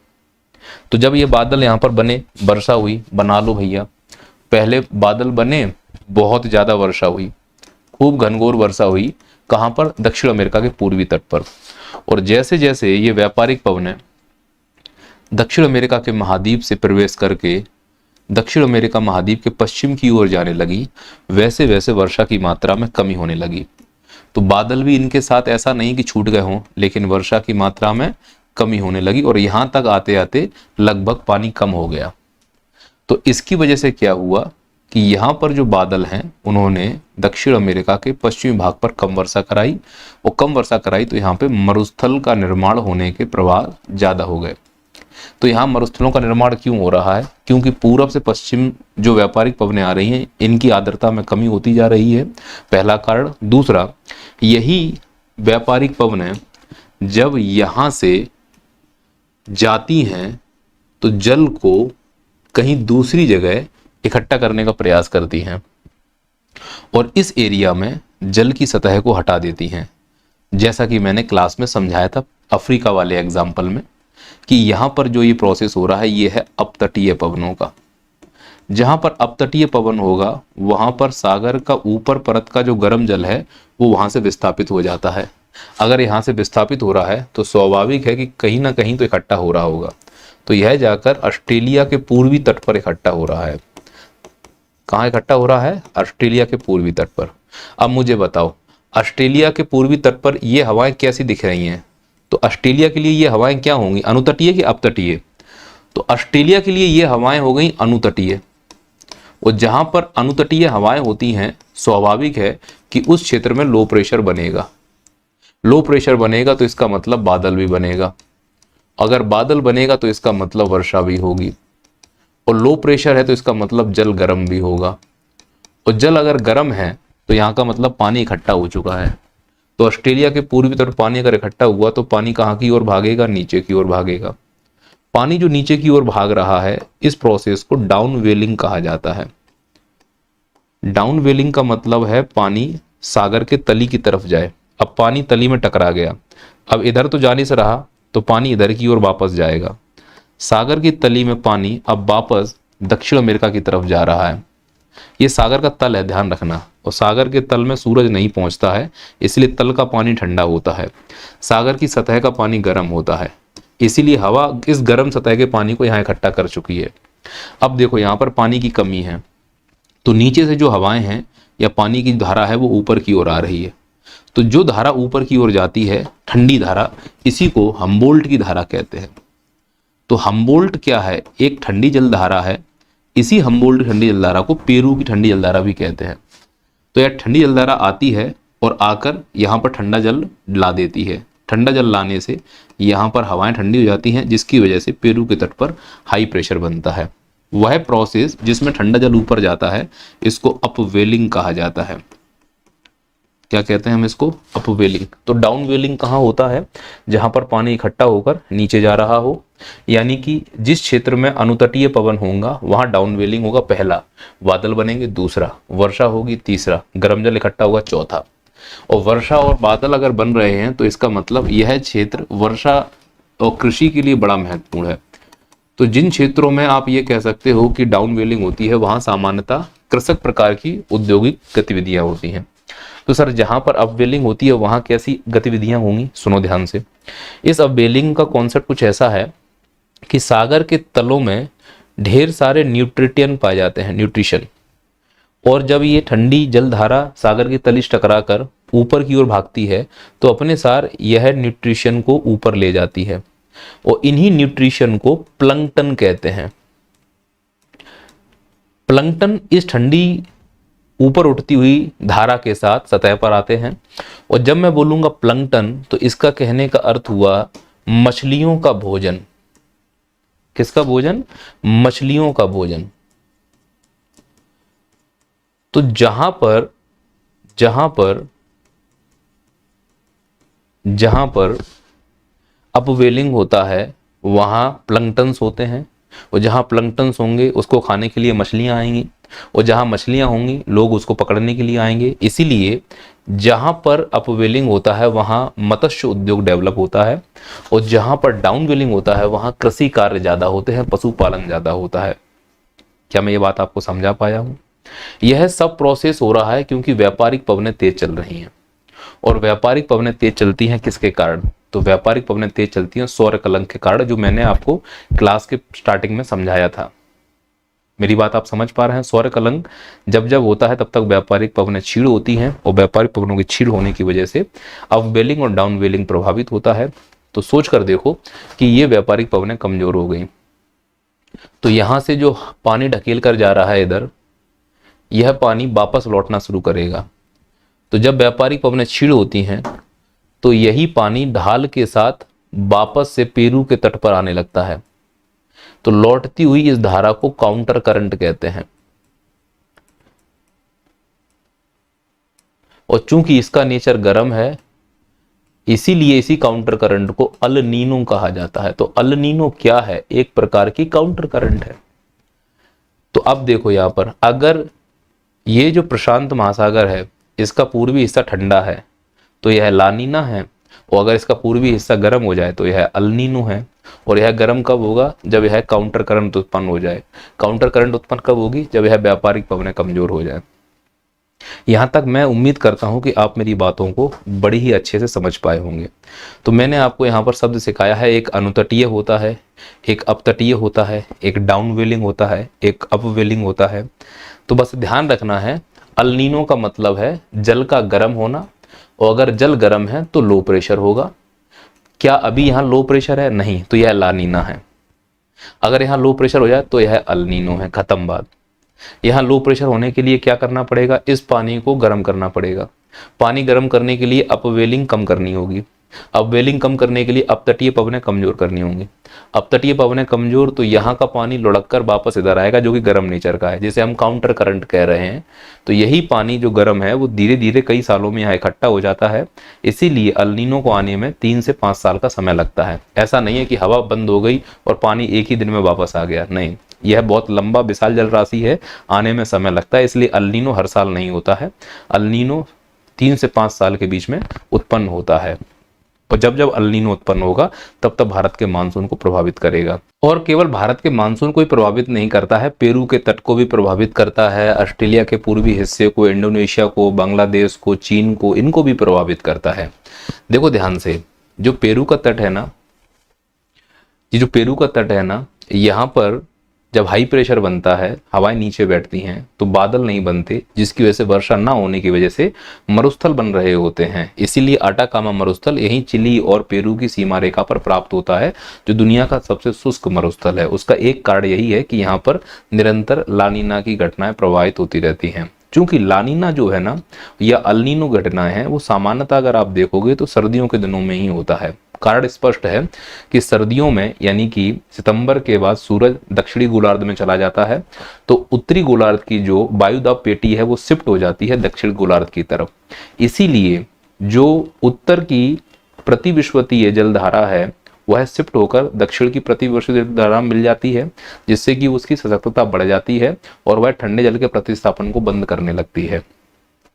A: तो जब ये बादल यहाँ पर बने, वर्षा हुई, बना लो भैया, पहले बादल बने, बहुत ज्यादा वर्षा हुई, खूब घनघोर वर्षा हुई। कहां पर? दक्षिण अमेरिका के पूर्वी तट पर। और जैसे जैसे ये व्यापारिक पवनें दक्षिण अमेरिका के महाद्वीप से प्रवेश करके दक्षिण अमेरिका महाद्वीप के पश्चिम की ओर जाने लगी, वैसे वैसे वर्षा की मात्रा में कमी होने लगी। तो बादल भी इनके साथ ऐसा नहीं कि छूट गए हों, लेकिन वर्षा की मात्रा में कमी होने लगी और यहां तक आते आते लगभग पानी कम हो गया। तो इसकी वजह से क्या हुआ कि यहाँ पर जो बादल हैं उन्होंने दक्षिण अमेरिका के पश्चिमी भाग पर कम वर्षा कराई, और कम वर्षा कराई तो यहाँ पे मरुस्थल का निर्माण होने के प्रभाव ज़्यादा हो गए। तो यहाँ मरुस्थलों का निर्माण क्यों हो रहा है? क्योंकि पूरब से पश्चिम जो व्यापारिक पवनें आ रही हैं इनकी आर्द्रता में कमी होती जा रही है, पहला कारण। दूसरा, यही व्यापारिक पवनें जब यहाँ से जाती हैं तो जल को कहीं दूसरी जगह इकट्ठा करने का प्रयास करती हैं और इस एरिया में जल की सतह को हटा देती हैं। जैसा कि मैंने क्लास में समझाया था अफ्रीका वाले एग्जाम्पल में कि यहाँ पर जो ये प्रोसेस हो रहा है ये है अपतटीय पवनों का। जहाँ पर अपतटीय पवन होगा वहाँ पर सागर का ऊपर परत का जो गर्म जल है वो वहाँ से विस्थापित हो जाता है। अगर यहाँ से विस्थापित हो रहा है तो स्वाभाविक है कि कहीं ना कहीं तो इकट्ठा हो रहा होगा। तो यह जाकर ऑस्ट्रेलिया के पूर्वी तट पर इकट्ठा हो रहा है। कहाँ इकट्ठा हो रहा है? ऑस्ट्रेलिया के पूर्वी तट पर। अब मुझे बताओ ऑस्ट्रेलिया के पूर्वी तट पर ये हवाएं कैसी दिख रही हैं? तो ऑस्ट्रेलिया के लिए ये हवाएं क्या होंगी? अनुतटीय कि अपतटीय? तो ऑस्ट्रेलिया के लिए ये हवाएं हो गई अनुतटीय। और जहां पर अनुतटीय हवाएं होती हैं स्वाभाविक है कि उस क्षेत्र में लो प्रेशर बनेगा। लो प्रेशर बनेगा तो इसका मतलब बादल भी बनेगा। अगर बादल बनेगा तो इसका मतलब वर्षा भी होगी। और लो प्रेशर है तो इसका मतलब जल गर्म भी होगा। और जल अगर गर्म है तो यहाँ का मतलब पानी इकट्ठा हो चुका है। तो ऑस्ट्रेलिया के पूर्वी तरफ पानी अगर इकट्ठा हुआ तो पानी कहाँ की ओर भागेगा? नीचे की ओर भागेगा। पानी जो नीचे की ओर भाग रहा है इस प्रोसेस को डाउन वेलिंग कहा जाता है। डाउन वेलिंग का मतलब है पानी सागर के तली की तरफ जाए। अब पानी तली में टकरा गया, अब इधर तो जाने से रहा तो पानी इधर की ओर वापस जाएगा। सागर की तली में पानी अब वापस दक्षिण अमेरिका की तरफ जा रहा है। ये सागर का तल है, ध्यान रखना। और सागर के तल में सूरज नहीं पहुंचता है इसलिए तल का पानी ठंडा होता है, सागर की सतह का पानी गर्म होता है। इसीलिए हवा इस गर्म सतह के पानी को यहाँ इकट्ठा कर चुकी है। अब देखो यहाँ पर पानी की कमी है तो नीचे से जो हवाएं हैं या पानी की धारा है वो ऊपर की ओर आ रही है। तो जो धारा ऊपर की ओर जाती है ठंडी धारा, इसी को हम्बोल्ट की धारा कहते हैं। तो हम्बोल्ट क्या है? एक ठंडी जलधारा है। इसी हम्बोल्ट ठंडी जलधारा को पेरू की ठंडी जलधारा भी कहते हैं। तो यह ठंडी जलधारा आती है और आकर यहाँ पर ठंडा जल ला देती है। ठंडा जल लाने से यहाँ पर हवाएं ठंडी हो जाती हैं जिसकी वजह से पेरू के तट पर हाई प्रेशर बनता है। वह प्रोसेस जिसमें ठंडा जल ऊपर जाता है इसको अपवेलिंग कहा जाता है। क्या कहते हैं हम इसको? अपवेलिंग। तो डाउन वेलिंग कहाँ होता है? जहां पर पानी इकट्ठा होकर नीचे जा रहा हो। यानी कि जिस क्षेत्र में अनुतटीय पवन होगा वहां डाउन वेलिंग होगा, पहला। बादल बनेंगे, दूसरा। वर्षा होगी, तीसरा। गर्म जल इकट्ठा होगा, चौथा। और वर्षा और बादल अगर बन रहे हैं तो इसका मतलब यह क्षेत्र वर्षा और कृषि के लिए बड़ा महत्वपूर्ण है। तो जिन क्षेत्रों में आप ये कह सकते हो कि डाउन वेलिंग होती है वहां सामान्यतः कृषक प्रकार की औद्योगिक गतिविधियां होती हैं। तो सर जहां पर अपवेलिंग होती है वहां कैसी गतिविधियां होंगी, सुनो ध्यान से। इस अपवेलिंग का कॉन्सेप्ट कुछ ऐसा है कि सागर के तलों में ढेर सारे न्यूट्रिटियन पाए जाते हैं, न्यूट्रिशन, और जब ये ठंडी जलधारा सागर की तलिश टकराकर ऊपर की ओर भागती है तो अपने सार यह न्यूट्रिशन को ऊपर ले जाती है, और इन्हीं न्यूट्रिशन को प्लंक्टन कहते हैं। प्लंक्टन इस ठंडी ऊपर उठती हुई धारा के साथ सतह पर आते हैं, और जब मैं बोलूंगा प्लंक्टन तो इसका कहने का अर्थ हुआ मछलियों का भोजन। किसका भोजन? मछलियों का भोजन। तो जहां पर अपवेलिंग होता है वहां प्लंक्टन्स होते हैं, और जहां प्लंक्टन्स होंगे उसको खाने के लिए मछलियां आएंगी, और जहां मछलियां होंगी लोग उसको पकड़ने के लिए आएंगे। इसीलिए जहां पर अपवेलिंग होता है वहां मत्स्य उद्योग डेवलप होता है, और जहां पर डाउनवेलिंग होता है वहां कृषि कार्य ज्यादा होते हैं, पशुपालन ज्यादा होता है। क्या मैं ये बात आपको समझा पाया हूं? यह सब प्रोसेस हो रहा है क्योंकि व्यापारिक पवनें तेज चल रही हैं, और व्यापारिक पवनें तेज चलती हैं किसके कारण? तो व्यापारिक पवनें तेज चलती हैं सौर कलंक के कारण, जो मैंने आपको क्लास के स्टार्टिंग में समझाया था। मेरी बात आप समझ पा रहे हैं? सौर कलंक जब जब होता है तब तक व्यापारिक पवनें क्षीण होती हैं, और व्यापारिक पवनों की क्षीण होने की वजह से अपवेलिंग और डाउनवेलिंग प्रभावित होता है। तो सोच कर देखो कि ये व्यापारिक पवनें कमजोर हो गई, तो यहां से जो पानी ढकेल कर जा रहा है इधर, यह पानी वापस लौटना शुरू करेगा। तो जब व्यापारिक पवनें क्षीण होती हैं तो यही पानी ढाल के साथ वापस से पेरू के तट पर आने लगता है। तो लौटती हुई इस धारा को काउंटर करंट कहते हैं, और चूंकि इसका नेचर गर्म है इसीलिए इसी काउंटर करंट को अल नीनो कहा जाता है। तो अल नीनो क्या है? एक प्रकार की काउंटर करंट है। तो अब देखो यहां पर, अगर ये जो प्रशांत महासागर है इसका पूर्वी हिस्सा ठंडा है तो यह लानीना है, और अगर इसका पूर्वी हिस्सा गर्म हो जाए तो यह अल नीनो है। और यह गर्म कब होगा? जब यह काउंटर करंट उत्पन्न हो जाए। काउंटर करंट उत्पन्न कब होगी? जब यह व्यापारिक पवनें कमजोर हो जाए। यहां तक मैं उम्मीद करता हूं कि आप मेरी बातों को बड़ी ही अच्छे से समझ पाए होंगे। तो मैंने आपको यहाँ पर शब्द सिखाया है, एक अनुतटीय होता है, एक अपतटीय होता है, एक डाउनवेलिंग होता है, एक अपवेलिंग होता है। तो बस ध्यान रखना है, अल नीनो का मतलब है जल का गर्म होना, और अगर जल गर्म है तो लो प्रेशर होगा। क्या अभी यहाँ लो प्रेशर है? नहीं, तो यह ला नीना है। अगर यहाँ लो प्रेशर हो जाए तो यह अल नीनो है, खत्म बात। यहाँ लो प्रेशर होने के लिए क्या करना पड़ेगा? इस पानी को गर्म करना पड़ेगा। पानी गर्म करने के लिए अपवेलिंग कम करनी होगी। अपवेलिंग कम करने के लिए अपतटीय पवनें कमजोर करनी होंगी। अपतटीय पवनें कमजोर तो यहाँ का पानी लुढ़क कर वापस इधर आएगा, जो कि गर्म नेचर का है, जिसे हम काउंटर करंट कह रहे हैं। तो यही पानी जो गर्म है वो धीरे धीरे कई सालों में यहाँ इकट्ठा हो जाता है। इसीलिए अल नीनो को आने में 3 से 5 साल का समय लगता है। ऐसा नहीं है कि हवा बंद हो गई और पानी एक ही दिन में वापस आ गया, नहीं, यह बहुत लंबा विशाल जल राशि है, आने में समय लगता है। इसलिए अल नीनो हर साल नहीं होता है। अल नीनो 3 से 5 साल के बीच में उत्पन्न होता है, और जब जब अल नीनो उत्पन्न होगा तब तब भारत के मानसून को प्रभावित करेगा। और केवल भारत के मानसून को ही प्रभावित नहीं करता है, पेरू के तट को भी प्रभावित करता है, ऑस्ट्रेलिया के पूर्वी हिस्से को, इंडोनेशिया को, बांग्लादेश को, चीन को, इनको भी प्रभावित करता है। देखो ध्यान से, जो पेरू का तट है ना, ये जो पेरू का तट है ना, यहाँ पर जब हाई प्रेशर बनता है, हवाएं नीचे बैठती हैं तो बादल नहीं बनते, जिसकी वजह से वर्षा ना होने की वजह से मरुस्थल बन रहे होते हैं। इसीलिए अटाकामा मरुस्थल यही चिली और पेरू की सीमा रेखा पर प्राप्त होता है, जो दुनिया का सबसे शुष्क मरुस्थल है। उसका एक कारण यही है कि यहाँ पर निरंतर लानीना की घटनाएं प्रवाहित होती रहती हैं। चूंकि लानीना जो है ना, या अल नीनो घटनाएं हैं, वो सामान्यतः अगर आप देखोगे तो सर्दियों के दिनों में ही होता है। कारण स्पष्ट है कि सर्दियों में, यानी कि सितंबर के बाद सूरज दक्षिणी गोलार्ध में चला जाता है, तो उत्तरी गोलार्ध की जो वायुदाब पेटी है वो शिफ्ट हो जाती है दक्षिण गोलार्ध की तरफ। इसीलिए जो उत्तर की प्रतिविश्वतीय जलधारा है वह शिफ्ट होकर दक्षिण की प्रतिविश्वतीय जलधारा मिल जाती है, जिससे कि उसकी सशक्तता बढ़ जाती है और वह ठंडे जल के प्रतिस्थापन को बंद करने लगती है।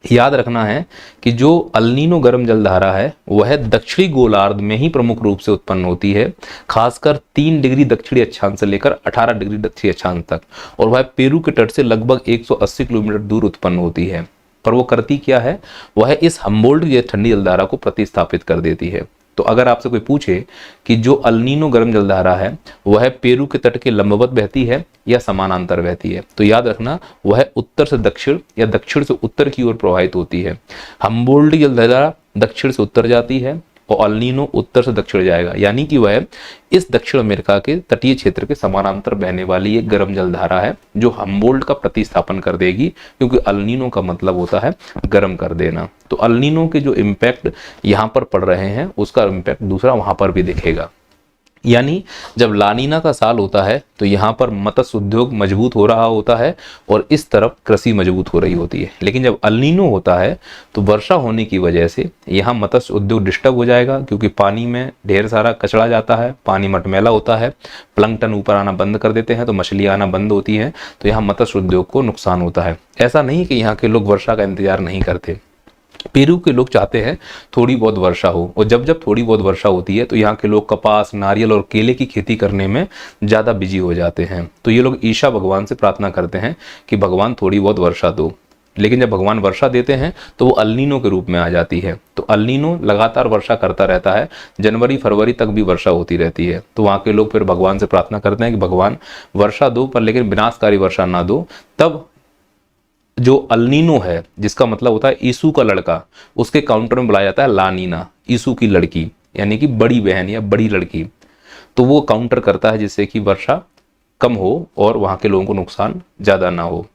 A: याद रखना है कि जो अल नीनो गर्म जलधारा है वह दक्षिणी गोलार्ध में ही प्रमुख रूप से उत्पन्न होती है, खासकर 3 डिग्री दक्षिणी अक्षांश से लेकर 18 डिग्री दक्षिणी अक्षांश तक, और वह पेरू के तट से लगभग 180 किलोमीटर दूर उत्पन्न होती है। पर वो करती क्या है, वह इस हम्बोल्ट की ठंडी जलधारा को प्रतिस्थापित कर देती है। तो अगर आपसे कोई पूछे कि जो अल्नीनो गर्म जलधारा है वह पेरू के तट के लंबवत बहती है या समानांतर बहती है, तो याद रखना वह उत्तर से दक्षिण या दक्षिण से उत्तर की ओर प्रवाहित होती है। हम्बोल्ट की जलधारा दक्षिण से उत्तर जाती है और अल्नीनो उत्तर से दक्षिण जाएगा, यानी कि वह इस दक्षिण अमेरिका के तटीय क्षेत्र के समानांतर बहने वाली एक गर्म जलधारा है जो हम्बोल्ट का प्रतिस्थापन कर देगी, क्योंकि अल्नीनो का मतलब होता है गर्म कर देना। तो अल्नीनो के जो इम्पैक्ट यहाँ पर पड़ रहे हैं उसका इम्पैक्ट दूसरा वहां पर भी दिखेगा। यानी जब लानीना का साल होता है तो यहाँ पर मत्स्य उद्योग मजबूत हो रहा होता है और इस तरफ कृषि मजबूत हो रही होती है। लेकिन जब अल्नीनो होता है तो वर्षा होने की वजह से यहाँ मत्स्य उद्योग डिस्टर्ब हो जाएगा, क्योंकि पानी में ढेर सारा कचरा जाता है, पानी मटमैला होता है, प्लंकटन ऊपर आना बंद कर देते हैं तो मछलियाँ आना बंद होती हैं, तो यहाँ मत्स्य उद्योग को नुकसान होता है। ऐसा नहीं कि यहाँ के लोग वर्षा का इंतजार नहीं करते, पेरू के लोग चाहते हैं थोड़ी बहुत वर्षा हो, और जब जब थोड़ी बहुत वर्षा होती है तो यहाँ के लोग कपास, नारियल और केले की खेती करने में ज़्यादा बिजी हो जाते हैं। तो ये लोग ईशा भगवान से प्रार्थना करते हैं कि भगवान थोड़ी बहुत वर्षा दो। लेकिन जब भगवान वर्षा देते हैं तो वो अल्नीनो के रूप में आ जाती है। तो अल्नीनो लगातार वर्षा करता रहता है, जनवरी फरवरी तक भी वर्षा होती रहती है। तो वहाँ के लोग फिर भगवान से प्रार्थना करते हैं कि भगवान वर्षा दो, पर लेकिन विनाशकारी वर्षा ना दो। तब जो अल्नीनो है, जिसका मतलब होता है यीशु का लड़का, उसके काउंटर में बुलाया जाता है लानीना, यीशु की लड़की यानी कि बड़ी बहन या बड़ी लड़की। तो वो काउंटर करता है जिससे कि वर्षा कम हो और वहाँ के लोगों को नुकसान ज़्यादा ना हो।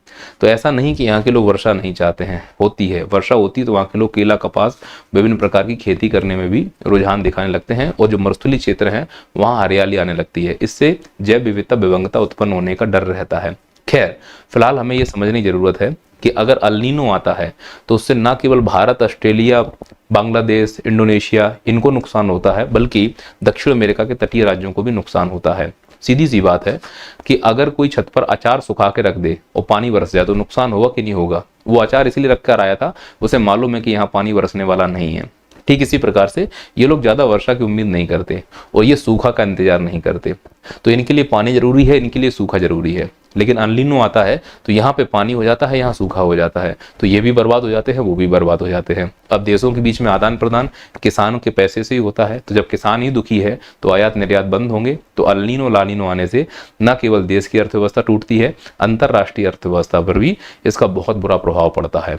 A: तो ऐसा नहीं कि यहाँ के लोग वर्षा नहीं चाहते हैं, होती है वर्षा होती है तो वहाँ के लोग केला, कपास, विभिन्न प्रकार की खेती करने में भी रुझान दिखाने लगते हैं, और जो मरुस्थलीय क्षेत्र हैं वहाँ हरियाली आने लगती है। इससे जैव विविधता, विविधता उत्पन्न होने का डर रहता है। खैर, फिलहाल हमें ये समझने की जरूरत है कि अगर अल्नीनो आता है तो उससे ना केवल भारत, ऑस्ट्रेलिया, बांग्लादेश, इंडोनेशिया इनको नुकसान होता है, बल्कि दक्षिण अमेरिका के तटीय राज्यों को भी नुकसान होता है। सीधी सी बात है कि अगर कोई छत पर अचार सुखा के रख दे और पानी बरस जाए तो नुकसान होगा कि नहीं होगा। वो अचार इसलिए रख कर आया था, उसे मालूम है कि यहाँ पानी बरसने वाला नहीं है। ठीक इसी प्रकार से ये लोग ज़्यादा वर्षा की उम्मीद नहीं करते और ये सूखा का इंतजार नहीं करते। तो इनके लिए पानी जरूरी है, इनके लिए सूखा जरूरी है। लेकिन अल्नीनो आता है तो यहाँ पे पानी हो जाता है, यहाँ सूखा हो जाता है, तो ये भी बर्बाद हो जाते हैं, वो भी बर्बाद हो जाते हैं। अब देशों के बीच में आदान प्रदान किसानों के पैसे से ही होता है, तो जब किसान ही दुखी है तो आयात निर्यात बंद होंगे। तो अल्नीनो लानीनो आने से न केवल देश की अर्थव्यवस्था टूटती है, अंतरराष्ट्रीय अर्थव्यवस्था पर भी इसका बहुत बुरा प्रभाव पड़ता है।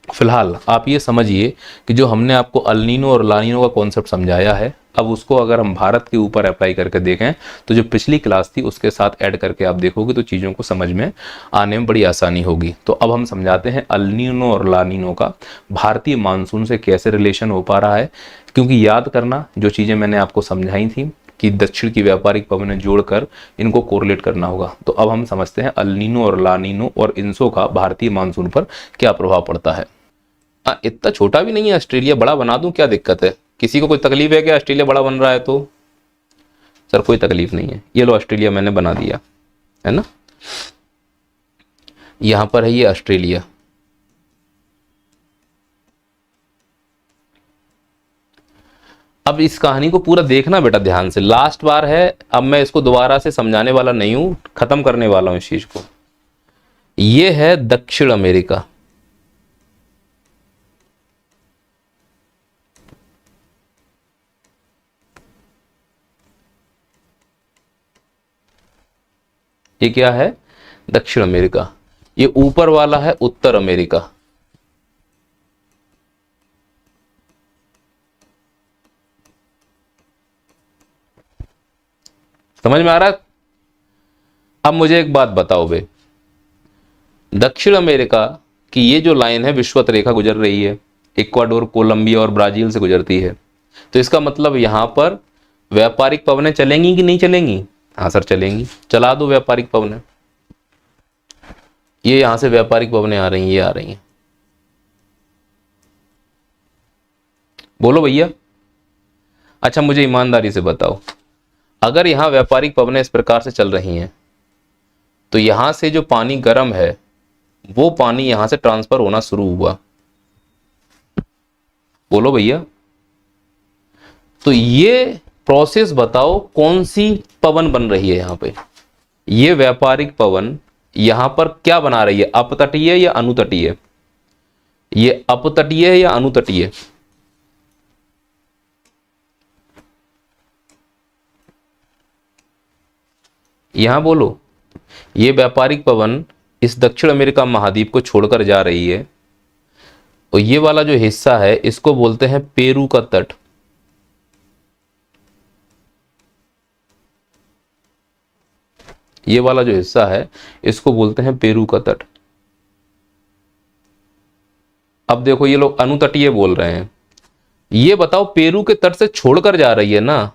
A: फिलहाल आप ये समझिए कि जो हमने आपको अल्नीनो और लानीनो का कॉन्सेप्ट समझाया है, अब उसको अगर हम भारत के ऊपर अप्लाई करके देखें तो जो पिछली क्लास थी उसके साथ ऐड करके आप देखोगे तो चीज़ों को समझ में आने में बड़ी आसानी होगी। तो अब हम समझाते हैं अल्नीनो और लानीनो का भारतीय मानसून से कैसे रिलेशन हो पा रहा है, क्योंकि याद करना जो चीज़ें मैंने आपको समझाई थी कि दक्षिण की व्यापारिक पवनें जोड़कर इनको कोरिलेट करना होगा। तो अब हम समझते हैं अल्नीनो और लानीनो और इनसो का भारतीय मानसून पर क्या प्रभाव पड़ता है। इतना छोटा भी नहीं है ऑस्ट्रेलिया, बड़ा बना दूं क्या दिक्कत है? किसी को कोई तकलीफ है क्या ऑस्ट्रेलिया बड़ा बन रहा है तो? सर कोई तकलीफ नहीं है, ये लो ऑस्ट्रेलिया मैंने बना दिया है ना, यहां पर है ये ऑस्ट्रेलिया। अब इस कहानी को पूरा देखना बेटा ध्यान से, लास्ट बार है, अब मैं इसको दोबारा से समझाने वाला नहीं हूं, खत्म करने वाला हूं इस चीज को। ये है दक्षिण अमेरिका, ये क्या है? दक्षिण अमेरिका। ये ऊपर वाला है उत्तर अमेरिका। समझ में आ रहा है? अब मुझे एक बात बताओ बे, दक्षिण अमेरिका की ये जो लाइन है विषुवत रेखा गुजर रही है, इक्वाडोर, कोलंबिया और ब्राजील से गुजरती है, तो इसका मतलब यहां पर व्यापारिक पवनें चलेंगी कि नहीं चलेंगी? हाँ सर चलेंगी, चला दो व्यापारिक पवनें। ये यहां से व्यापारिक पवनें आ रही हैं, ये आ रही हैं, बोलो भैया। अच्छा मुझे ईमानदारी से बताओ, अगर यहां व्यापारिक पवनें इस प्रकार से चल रही हैं तो यहां से जो पानी गर्म है वो पानी यहां से ट्रांसफर होना शुरू हुआ, बोलो भैया। तो ये प्रोसेस बताओ कौन सी पवन बन रही है यहां पे? ये व्यापारिक पवन यहां पर क्या बना रही है, अपतटीय या अनुतटीय? ये अपतटीय है या अनुतटीय? यहां बोलो। ये व्यापारिक पवन इस दक्षिण अमेरिका महाद्वीप को छोड़कर जा रही है, और ये वाला जो हिस्सा है इसको बोलते हैं पेरू का तट। ये वाला जो हिस्सा है इसको बोलते हैं पेरू का तट। अब देखो ये लोग अनुतटीय बोल रहे हैं। ये बताओ, पेरू के तट से छोड़कर जा रही है ना,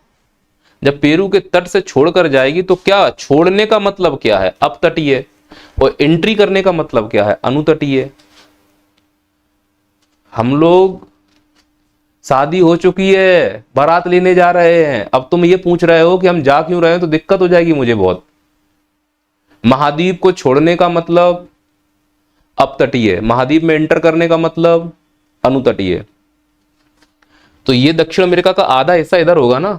A: जब पेरू के तट से छोड़कर जाएगी तो क्या छोड़ने का मतलब क्या है? अपतटीय। और एंट्री करने का मतलब क्या है? अनुतटीय। हम लोग शादी हो चुकी है, बारात लेने जा रहे हैं, अब तुम ये पूछ रहे हो कि हम जा क्यों रहे हैं, तो दिक्कत हो जाएगी मुझे बहुत। महाद्वीप को छोड़ने का मतलब अपतटीय, महाद्वीप में एंटर करने का मतलब अनुतटीय। तो ये दक्षिण अमेरिका का आधा हिस्सा इधर होगा ना,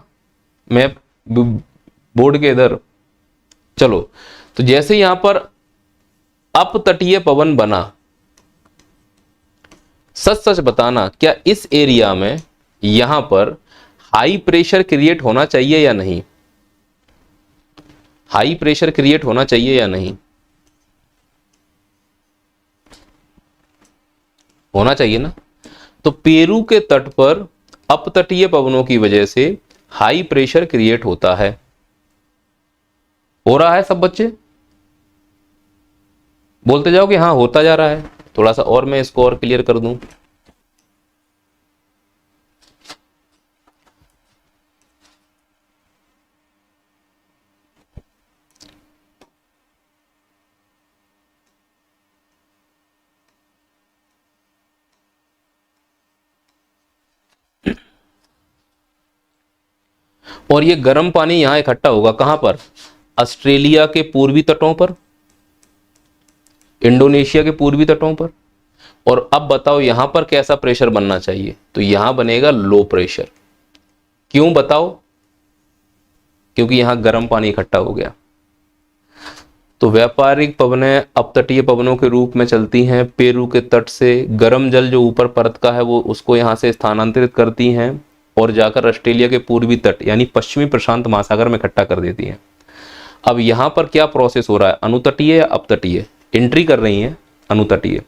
A: मैप बोर्ड के इधर। चलो, तो जैसे यहां पर अपतटीय पवन बना, सच सच बताना, क्या इस एरिया में यहां पर हाई प्रेशर क्रिएट होना चाहिए या नहीं? हाई प्रेशर क्रिएट होना चाहिए या नहीं? होना चाहिए ना। तो पेरू के तट पर अपतटीय पवनों की वजह से हाई प्रेशर क्रिएट होता है। हो रहा है सब बच्चे? बोलते जाओ कि हाँ होता जा रहा है। थोड़ा सा और मैं इसको और क्लियर कर दूं। और ये गर्म पानी यहां इकट्ठा होगा कहां पर? ऑस्ट्रेलिया के पूर्वी तटों पर, इंडोनेशिया के पूर्वी तटों पर। और अब बताओ यहां पर कैसा प्रेशर बनना चाहिए? तो यहां बनेगा लो प्रेशर। क्यों बताओ? क्योंकि यहां गर्म पानी इकट्ठा हो गया। तो व्यापारिक पवनें अपतटीय पवनों के रूप में चलती हैं, पेरू के तट से गर्म जल जो ऊपर परत का है वो उसको यहां से स्थानांतरित करती हैं और जाकर ऑस्ट्रेलिया के पूर्वी तट यानी पश्चिमी प्रशांत महासागर में इकट्ठा कर देती हैं। अब यहां पर क्या प्रोसेस हो रहा है? अनुतटीय या अपतटीय? एंट्री कर रही हैं अनुतटीय।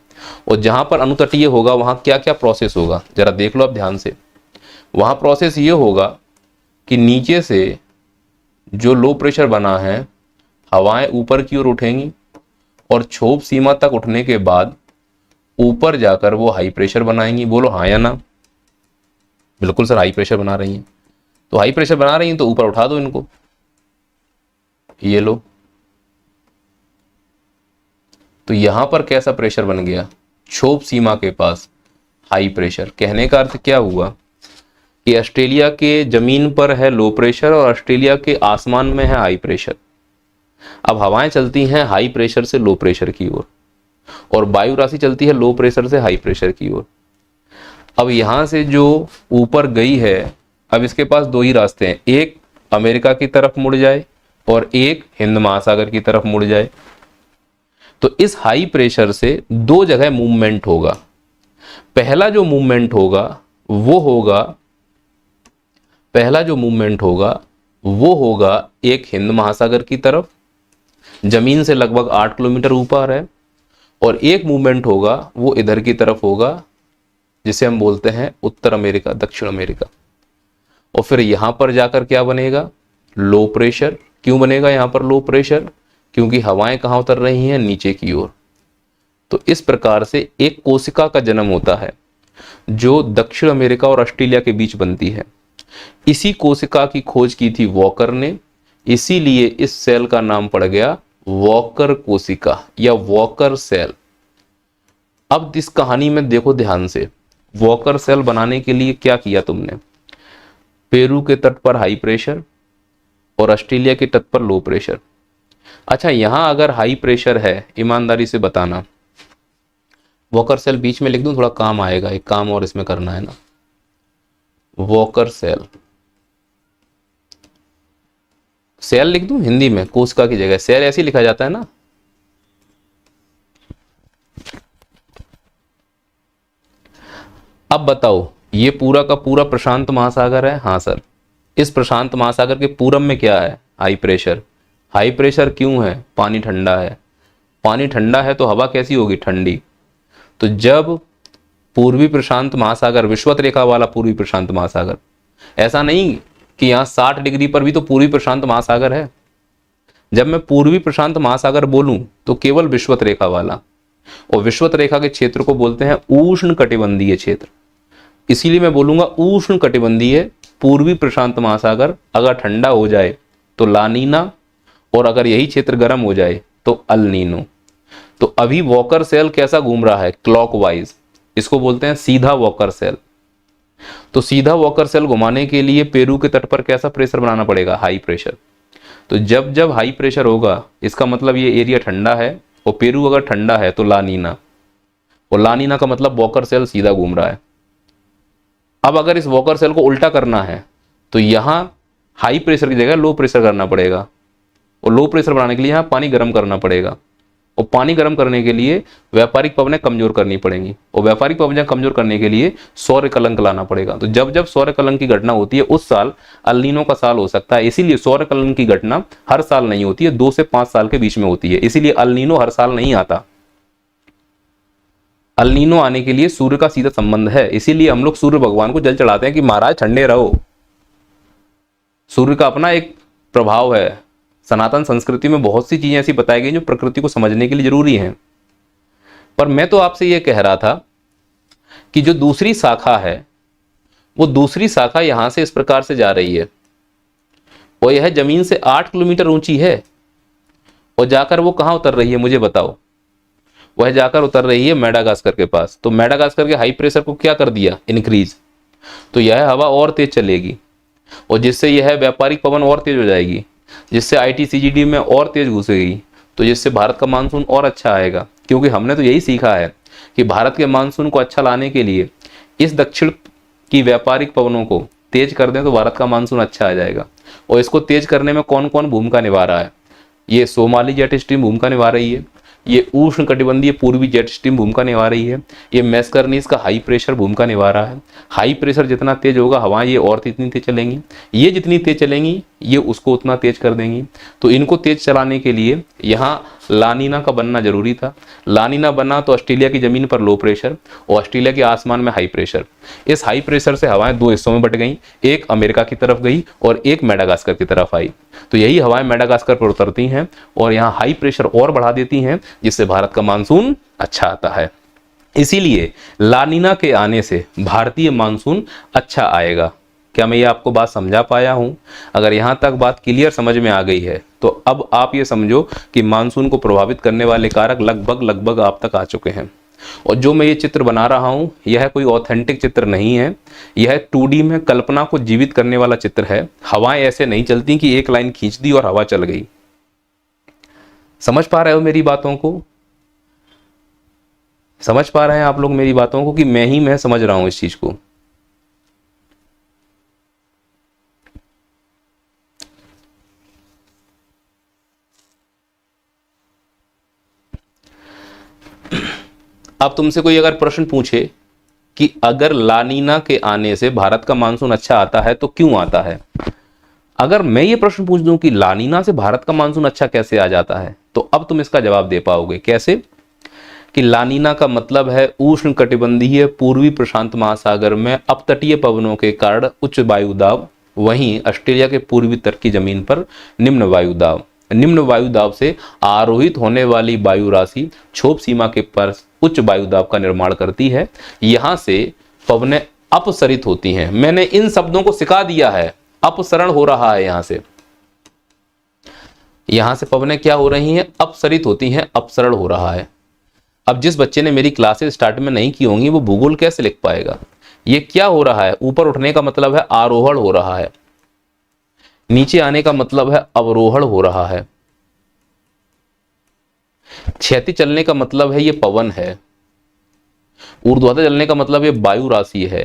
A: और जहां पर अनुतटीय होगा वहां क्या क्या प्रोसेस होगा जरा देख लो आप ध्यान से। वहां प्रोसेस ये होगा कि नीचे से जो लो प्रेशर बना है, हवाएं ऊपर की ओर उठेंगी और क्षोभ सीमा तक उठने के बाद ऊपर जाकर वो हाई प्रेशर बनाएंगी। बोलो हाँ या ना? बिल्कुल सर, हाई प्रेशर बना रही हैं। तो हाई प्रेशर बना रही हैं तो ऊपर उठा दो इनको, ये लो। तो यहां पर कैसा प्रेशर बन गया? क्षोभ सीमा के पास हाई प्रेशर। कहने का अर्थ क्या हुआ कि ऑस्ट्रेलिया के जमीन पर है लो प्रेशर और ऑस्ट्रेलिया के आसमान में है हाई प्रेशर। अब हवाएं चलती हैं हाई प्रेशर से लो प्रेशर की ओर और वायु राशि चलती है लो प्रेशर से हाई प्रेशर की ओर। अब यहां से जो ऊपर गई है, अब इसके पास दो ही रास्ते हैं, एक अमेरिका की तरफ मुड़ जाए और एक हिंद महासागर की तरफ मुड़ जाए। तो इस हाई प्रेशर से दो जगह मूवमेंट होगा। पहला जो मूवमेंट होगा वो होगा एक हिंद महासागर की तरफ, जमीन से लगभग 8 किलोमीटर ऊपर है, और एक मूवमेंट होगा वो इधर की तरफ होगा जिसे हम बोलते हैं उत्तर अमेरिका, दक्षिण अमेरिका। और फिर यहां पर जाकर क्या बनेगा? Low pressure. क्यों बनेगा यहां पर लो प्रेशर? क्योंकि हवाएं कहां उतर रही हैं? नीचे की ओर। तो इस प्रकार से एक कोशिका का जन्म होता है जो दक्षिण अमेरिका और ऑस्ट्रेलिया के बीच बनती है। इसी कोशिका की खोज की थी वॉकर ने, इसीलिए इस सेल का नाम पड़ गया वॉकर कोशिका या वॉकर सेल। अब इस कहानी में देखो ध्यान से, वॉकर सेल बनाने के लिए क्या किया तुमने? पेरू के तट पर हाई प्रेशर और ऑस्ट्रेलिया के तट पर लो प्रेशर। अच्छा, यहां अगर हाई प्रेशर है, ईमानदारी से बताना, वॉकर सेल बीच में लिख दूं? थोड़ा काम आएगा, एक काम और इसमें करना है ना। वॉकर सेल, सेल लिख दूं हिंदी में? कोशिका की जगह सेल ऐसे ही लिखा जाता है ना। अब बताओ, ये पूरा का पूरा प्रशांत महासागर है? हाँ सर। इस प्रशांत महासागर के पूरब में क्या है? High pressure. हाई प्रेशर क्यों है? पानी ठंडा है। पानी ठंडा है तो हवा कैसी होगी? ठंडी। तो जब पूर्वी प्रशांत महासागर, विषुवत रेखा वाला पूर्वी प्रशांत महासागर, ऐसा नहीं कि यहाँ 60 डिग्री पर भी तो पूर्वी प्रशांत महासागर है। जब मैं पूर्वी प्रशांत महासागर बोलूं तो केवल विषुवत रेखा वाला, और विषुवत रेखा के क्षेत्र को बोलते हैं उष्ण कटिबंधीय क्षेत्र। इसीलिए मैं बोलूंगा उष्ण कटिबंधीय पूर्वी प्रशांत महासागर अगर ठंडा हो जाए तो लानीना, और अगर यही क्षेत्र गर्म हो जाए तो अल नीनो। तो अभी वॉकर सेल कैसा घूम रहा है? क्लॉकवाइज। इसको बोलते हैं सीधा वॉकर सेल। तो सीधा वॉकर सेल घुमाने के लिए पेरू के तट पर कैसा प्रेशर बनाना पड़ेगा? High pressure. तो जब जब हाई प्रेशर होगा इसका मतलब ये एरिया ठंडा है, और पेरू अगर ठंडा है तो लानीना, और लानीना का मतलब वॉकर सेल सीधा घूम रहा है। अब अगर इस वॉकर सेल को उल्टा करना है तो यहां हाई प्रेशर की जगह लो प्रेशर करना पड़ेगा, और लो प्रेशर बनाने के लिए यहां पानी गर्म करना पड़ेगा, और पानी गर्म करने के लिए व्यापारिक पवनें कमजोर करनी पड़ेंगी, और व्यापारिक पवनें कमजोर करने के लिए सौर्य कलंक लाना पड़ेगा। तो जब जब सौर्य कलंक की घटना होती है उस साल अल नीनो का साल हो सकता है। इसीलिए सौर्य कलंक की घटना हर साल नहीं होती है, 2 से 5 साल के बीच में होती है। इसीलिए अल नीनो हर साल नहीं आता। अल नीनो आने के लिए सूर्य का सीधा संबंध है। इसीलिए हम लोग सूर्य भगवान को जल चढ़ाते हैं कि महाराज ठंडे रहो। सूर्य का अपना एक प्रभाव है। सनातन संस्कृति में बहुत सी चीजें ऐसी बताई गई जो प्रकृति को समझने के लिए जरूरी हैं। पर मैं तो आपसे यह कह रहा था कि जो दूसरी शाखा है वो दूसरी शाखा यहां से इस प्रकार से जा रही है, और यह जमीन से 8 किलोमीटर ऊंची है, और जाकर वो कहां उतर रही है मुझे बताओ? वह जाकर उतर रही है मेडागास्कर के पास। तो मेडागास्कर के हाई प्रेशर को क्या कर दिया? इंक्रीज। तो यह हवा और तेज चलेगी, और जिससे यह व्यापारिक पवन और तेज हो जाएगी, जिससे ITCGD में और तेज घुसेगी, तो जिससे भारत का मानसून और अच्छा आएगा। क्योंकि हमने तो यही सीखा है कि भारत के मानसून को अच्छा लाने के लिए इस दक्षिण की व्यापारिक पवनों को तेज कर दें तो भारत का मानसून अच्छा आ जाएगा। और इसको तेज करने में कौन कौन भूमिका निभा रहा है? ये सोमाली जेट स्ट्रीम भूमिका निभा रही है, ये उष्ण कटिबंधीय पूर्वी जेट स्ट्रीम भूमिका निभा रही है, ये मैस्करनीज का हाई प्रेशर भूमिका निभा रहा है। हाई प्रेशर जितना तेज होगा हवाएं ये और इतनी तेज चलेंगी, ये जितनी तेज चलेंगी ये उसको उतना तेज कर देंगी। तो इनको तेज चलाने के लिए यहाँ लानीना का बनना जरूरी था। लानीना बना तो ऑस्ट्रेलिया की जमीन पर लो प्रेशर और ऑस्ट्रेलिया के आसमान में हाई प्रेशर। इस हाई प्रेशर से हवाएं 2 हिस्सों में बट गई, एक अमेरिका की तरफ गई और एक मेडागास्कर की तरफ आई। तो यही हवाएं मेडागास्कर पर उतरती हैं और यहाँ हाई प्रेशर और बढ़ा देती हैं, जिससे भारत का मानसून अच्छा आता है। इसीलिए लानीना के आने से भारतीय मानसून अच्छा आएगा। क्या मैं ये आपको बात समझा पाया हूं? अगर यहां तक बात क्लियर समझ में आ गई है तो अब आप ये समझो कि मानसून को प्रभावित करने वाले कारक लगभग आप तक आ चुके हैं। और जो मैं ये चित्र बना रहा हूं यह कोई ऑथेंटिक चित्र नहीं है, यह 2D में कल्पना को जीवित करने वाला चित्र है। हवाएं ऐसे नहीं चलती कि एक लाइन खींच दी और हवा चल गई। समझ पा रहे हो मेरी बातों को? समझ पा रहे हैं आप लोग मेरी बातों को कि मैं समझ रहा हूं इस चीज को? अब तुमसे कोई अगर प्रश्न पूछे कि अगर लानीना के आने से भारत का मानसून अच्छा आता है तो क्यों आता है, अगर मैं ये प्रश्न पूछ दूं कि लानीना से भारत का मानसून अच्छा कैसे आ जाता है, तो अब तुम इसका जवाब दे पाओगे। कैसे? कि लानीना का मतलब है उष्ण कटिबंधीय पूर्वी प्रशांत महासागर में अपतटीय पवनों के कारण उच्च वायु दाब, वहीं ऑस्ट्रेलिया के पूर्वी तट की जमीन पर निम्न वायु दाब। निम्न वायु दाब से आरोहित होने वाली वायु राशि क्षोभ सीमा के पास उच्च वायु दाब का निर्माण करती है। यहां से पवनें अपसरित होती हैं। मैंने इन शब्दों को सिखा दिया है। अपसरण हो रहा है यहां से पवनें क्या हो रही हैं? अपसरित होती हैं, अपसरण हो रहा है। अब जिस बच्चे ने मेरी क्लासेस स्टार्ट में नहीं की होंगी वो भूगोल कैसे लिख पाएगा? ये क्या हो रहा है? ऊपर उठने का मतलब है आरोहण हो रहा है, नीचे आने का मतलब है अवरोहण हो रहा है, क्षैतिज चलने का मतलब है ये पवन है, ऊर्ध्वाधर चलने का मतलब ये वायु राशि है।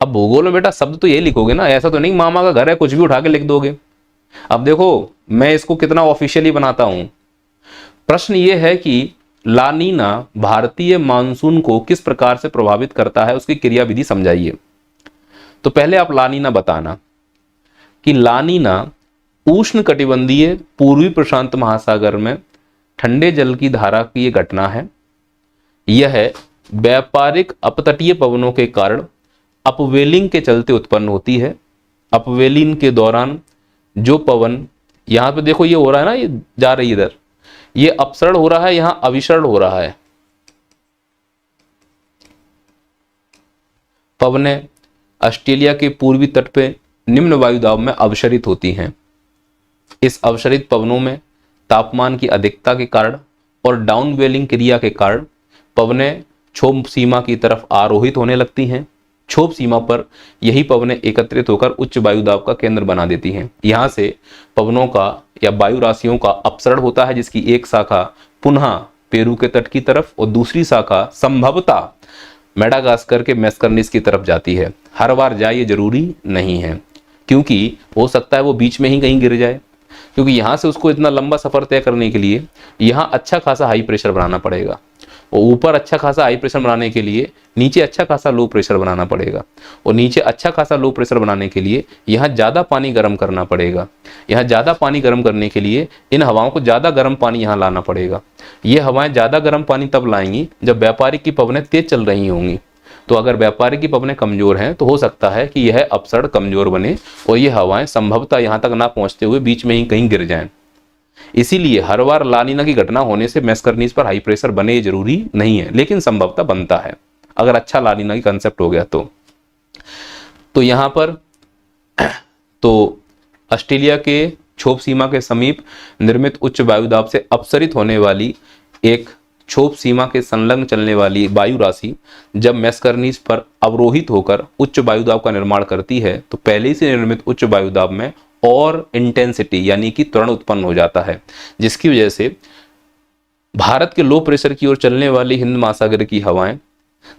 A: अब भूगोल में बेटा शब्द तो यही लिखोगे ना, ऐसा तो नहीं मामा का घर है कुछ भी उठा के लिख दोगे। अब देखो मैं इसको कितना ऑफिशियली बनाता हूं। प्रश्न ये है कि लानीना भारतीय मानसून को किस प्रकार से प्रभावित करता है, उसकी क्रियाविधि समझाइए। तो पहले आप लानीना बताना कि लानीना उष्णकटिबंधीय पूर्वी प्रशांत महासागर में ठंडे जल की धारा की यह घटना है। यह व्यापारिक अपतटीय पवनों के कारण अपवेलिंग के चलते उत्पन्न होती है। अपवेलिंग के दौरान जो पवन, यहां पे देखो ये हो रहा है ना, ये जा रही इधर, ये अपसरण हो रहा है, यहां अभिसरण हो रहा है। पवनें ऑस्ट्रेलिया के पूर्वी तट पे निम्न वायुदाब में अवशरित होती हैं। इस अवशरित पवनों में तापमान की अधिकता के कारण और डाउनवेलिंग क्रिया के कारण पवनें क्षोभ सीमा की तरफ आरोहित होने लगती हैं। क्षोभ सीमा पर यही पवनें एकत्रित होकर उच्च वायुदाब का केंद्र बना देती हैं। यहां से पवनों का या वायु राशियों का अपसरण होता है, जिसकी एक शाखा पुनः पेरू के तट की तरफ और दूसरी शाखा संभवतः मेडागास्कर के मैस्करनिस की तरफ जाती है। हर बार जाए ये जरूरी नहीं है, क्योंकि हो सकता है वो बीच में ही कहीं गिर जाए, क्योंकि यहां से उसको इतना लंबा सफर तय करने के लिए यहां अच्छा खासा हाई प्रेशर बनाना पड़ेगा, और ऊपर अच्छा खासा हाई प्रेशर बनाने के लिए नीचे अच्छा खासा लो प्रेशर बनाना पड़ेगा, और नीचे अच्छा खासा लो प्रेशर बनाने के लिए यहाँ ज़्यादा पानी गर्म करना पड़ेगा। यहाँ ज़्यादा पानी गर्म करने के लिए इन हवाओं को ज़्यादा गर्म पानी यहाँ लाना पड़ेगा। ये हवाएं ज़्यादा गर्म पानी तब लाएंगी जब व्यापारिक की पवनें तेज चल रही होंगी। तो अगर व्यापारिक की पवनें कमजोर हैं तो हो सकता है कि यह अपसरण कमजोर बने और ये हवाएं संभवतः यहाँ तक ना पहुँचते हुए बीच में ही कहीं गिर जाएं। इसीलिए हर बार लानीना की घटना होने से मैस्करनीस पर हाई प्रेशर बने जरूरी नहीं है, लेकिन संभवतः बनता है अगर अच्छा लानीना की कंसेप्ट हो गया तो यहां पर तो ऑस्ट्रेलिया के क्षोभ सीमा के समीप निर्मित उच्च वायुदाब से अपसरित होने वाली एक क्षोभ सीमा के संलग्न चलने वाली वायु राशि जब मैस्करनीस पर अवरोहित होकर उच्च वायुदाब का निर्माण करती है तो पहले से निर्मित उच्च वायुदाब में और इंटेंसिटी यानी कि त्वरण उत्पन्न हो जाता है, जिसकी वजह से भारत के लो प्रेशर की ओर चलने वाली हिंद महासागर की हवाएं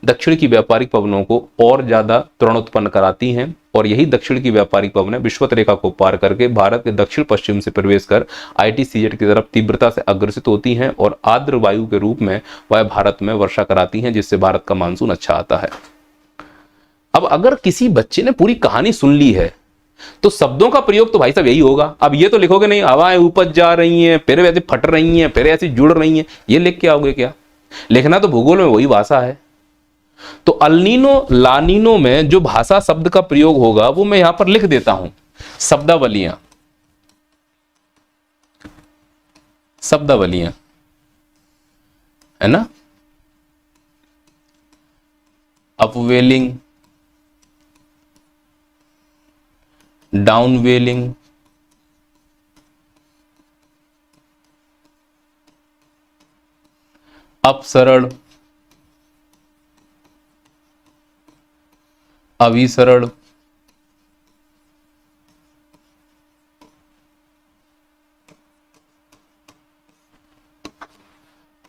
A: दक्षिण की व्यापारिक पवनों को और ज्यादा त्वरण उत्पन्न कराती हैं, और यही दक्षिण की व्यापारिक पवनें विषुवत रेखा को पार करके भारत के दक्षिण पश्चिम से प्रवेश कर ITCZ की तरफ तीव्रता से अग्रसित होती हैं और आर्द्र वायु के रूप में वह भारत में वर्षा कराती हैं, जिससे भारत का मानसून अच्छा आता है। अब अगर किसी बच्चे ने पूरी कहानी सुन ली है तो शब्दों का प्रयोग तो भाई साहब यही होगा। अब ये तो लिखोगे नहीं हवाएं ऊपर जा रही हैं, फिर वैसे फट रही हैं, फिर ऐसे जुड़ रही हैं, ये लिख के आओगे क्या? लिखना तो भूगोल में वही भाषा है। तो अल्नीनो लानीनो में जो भाषा शब्द का प्रयोग होगा वो मैं यहां पर लिख देता हूं, शब्दावलियां है ना। अपवेलिंग, डाउनवेलिंग, अपसरण, अभिसरण,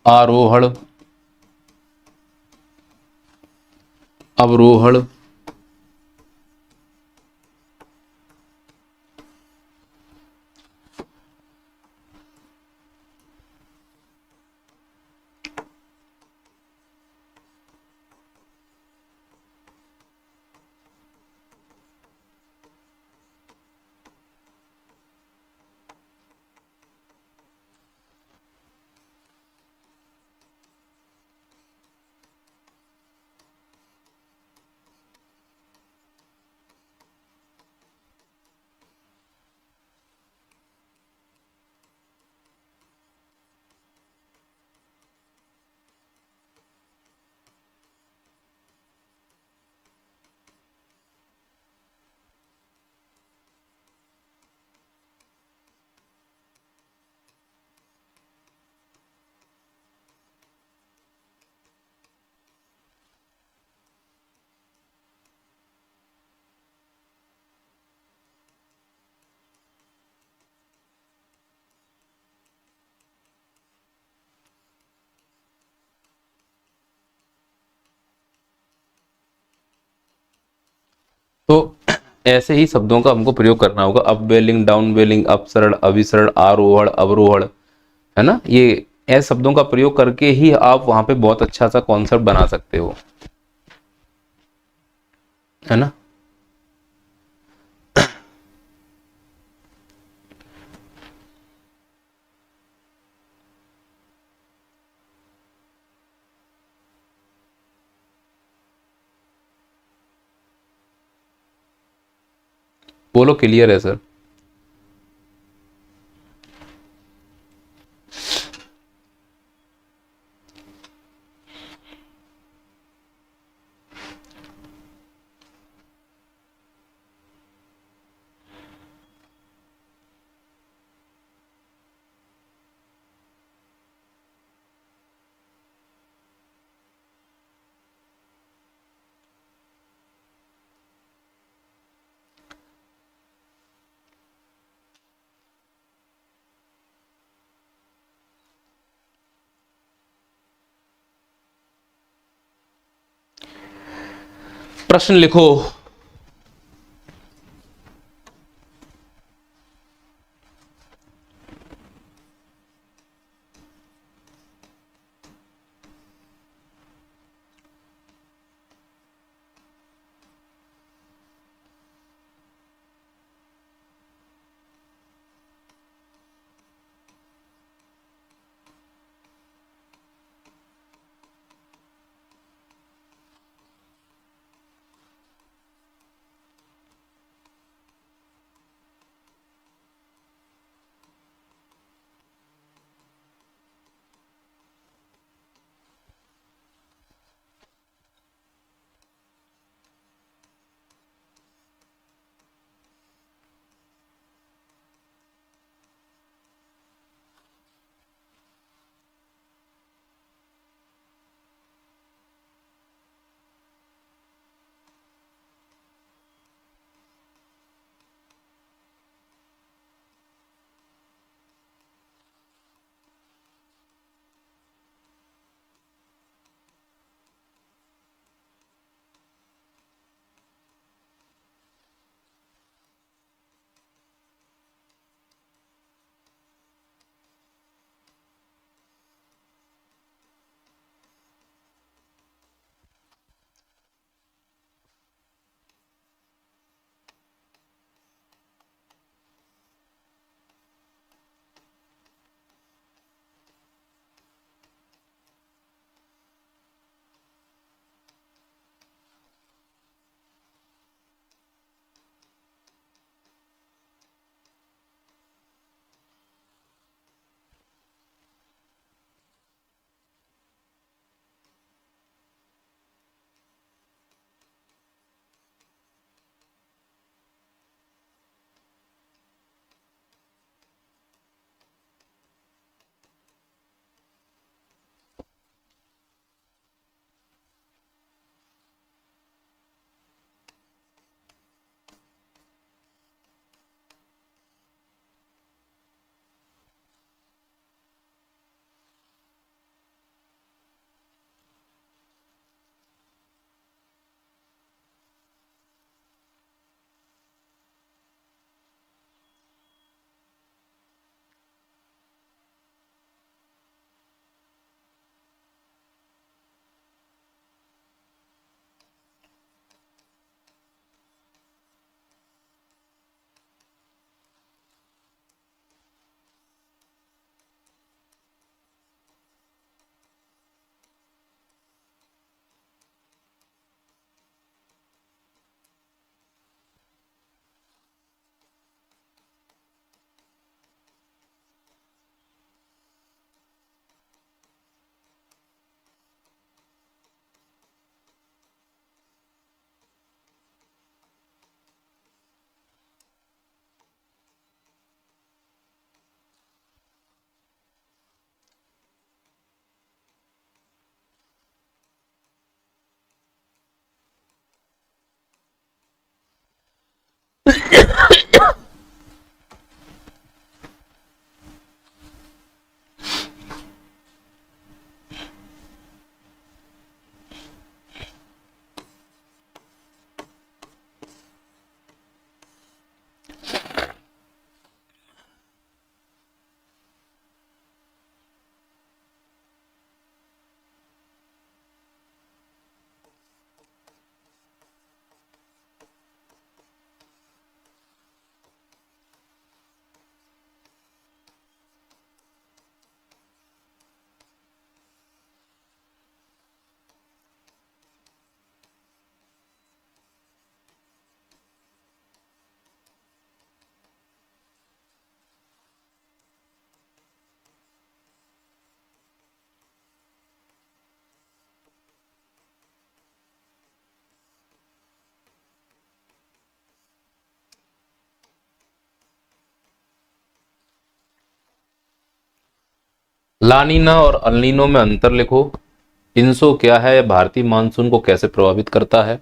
A: आरोहण, अवरोहण, तो ऐसे ही शब्दों का हमको प्रयोग करना होगा। अपवेलिंग, डाउनवेलिंग, अपसरण, अभिसरण, आरोहण, अवरोहण, है ना। ये ऐसे शब्दों का प्रयोग करके ही आप वहां पे बहुत अच्छा सा कॉन्सेप्ट बना सकते हो, है ना। बोलो, क्लियर है सर। प्रश्न लिखो। लानीना और अल्नीनो में अंतर लिखो। इंसो क्या है, भारतीय मानसून को कैसे प्रभावित करता है।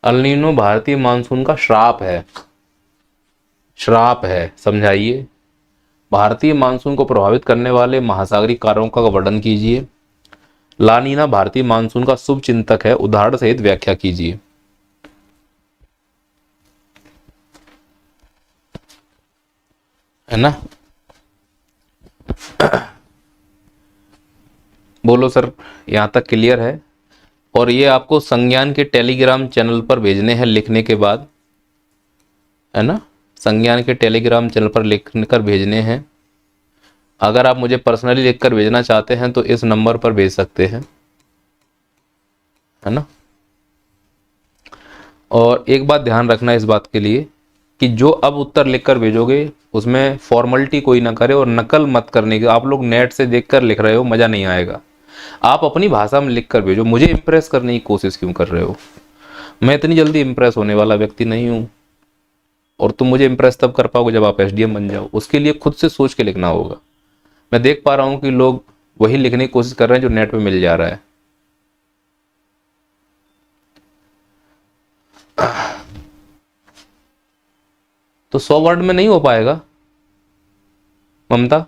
A: अल्नीनो भारतीय मानसून का श्राप है, श्राप है, समझाइए। भारतीय मानसून को प्रभावित करने वाले महासागरीय कारकों का वर्णन कीजिए। लानीना भारतीय मानसून का शुभ चिंतक है, उदाहरण सहित व्याख्या कीजिए। है ना, बोलो सर, यहां तक क्लियर है। और ये आपको संज्ञान के टेलीग्राम चैनल पर भेजने हैं लिखने के बाद, है ना, संज्ञान के टेलीग्राम चैनल पर लिख कर भेजने हैं। अगर आप मुझे पर्सनली लिखकर भेजना चाहते हैं तो इस नंबर पर भेज सकते हैं, है ना। और एक बात ध्यान रखना इस बात के लिए कि जो अब उत्तर लिखकर भेजोगे उसमें फॉर्मेलिटी कोई ना करे और नकल मत करने की। आप लोग नेट से देखकर लिख रहे हो, मजा नहीं आएगा। आप अपनी भाषा में लिखकर भेजो। मुझे इंप्रेस करने की कोशिश क्यों कर रहे हो? मैं इतनी जल्दी इंप्रेस होने वाला व्यक्ति नहीं हूं। और तुम मुझे इंप्रेस तब कर पाओगे जब आप एसडीएम बन जाओ। उसके लिए खुद से सोच के लिखना होगा। मैं देख पा रहा हूं कि लोग वही लिखने की कोशिश कर रहे हैं जो नेट पे मिल जा रहा है। तो 100 वर्ड में नहीं हो पाएगा ममता,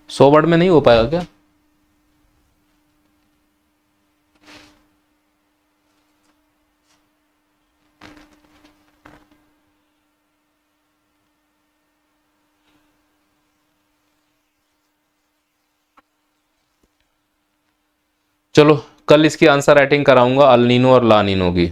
A: 100 वर्ड में नहीं हो पाएगा क्या? चलो कल इसकी आंसर राइटिंग कराऊंगा अल नीनो और ला नीनो की।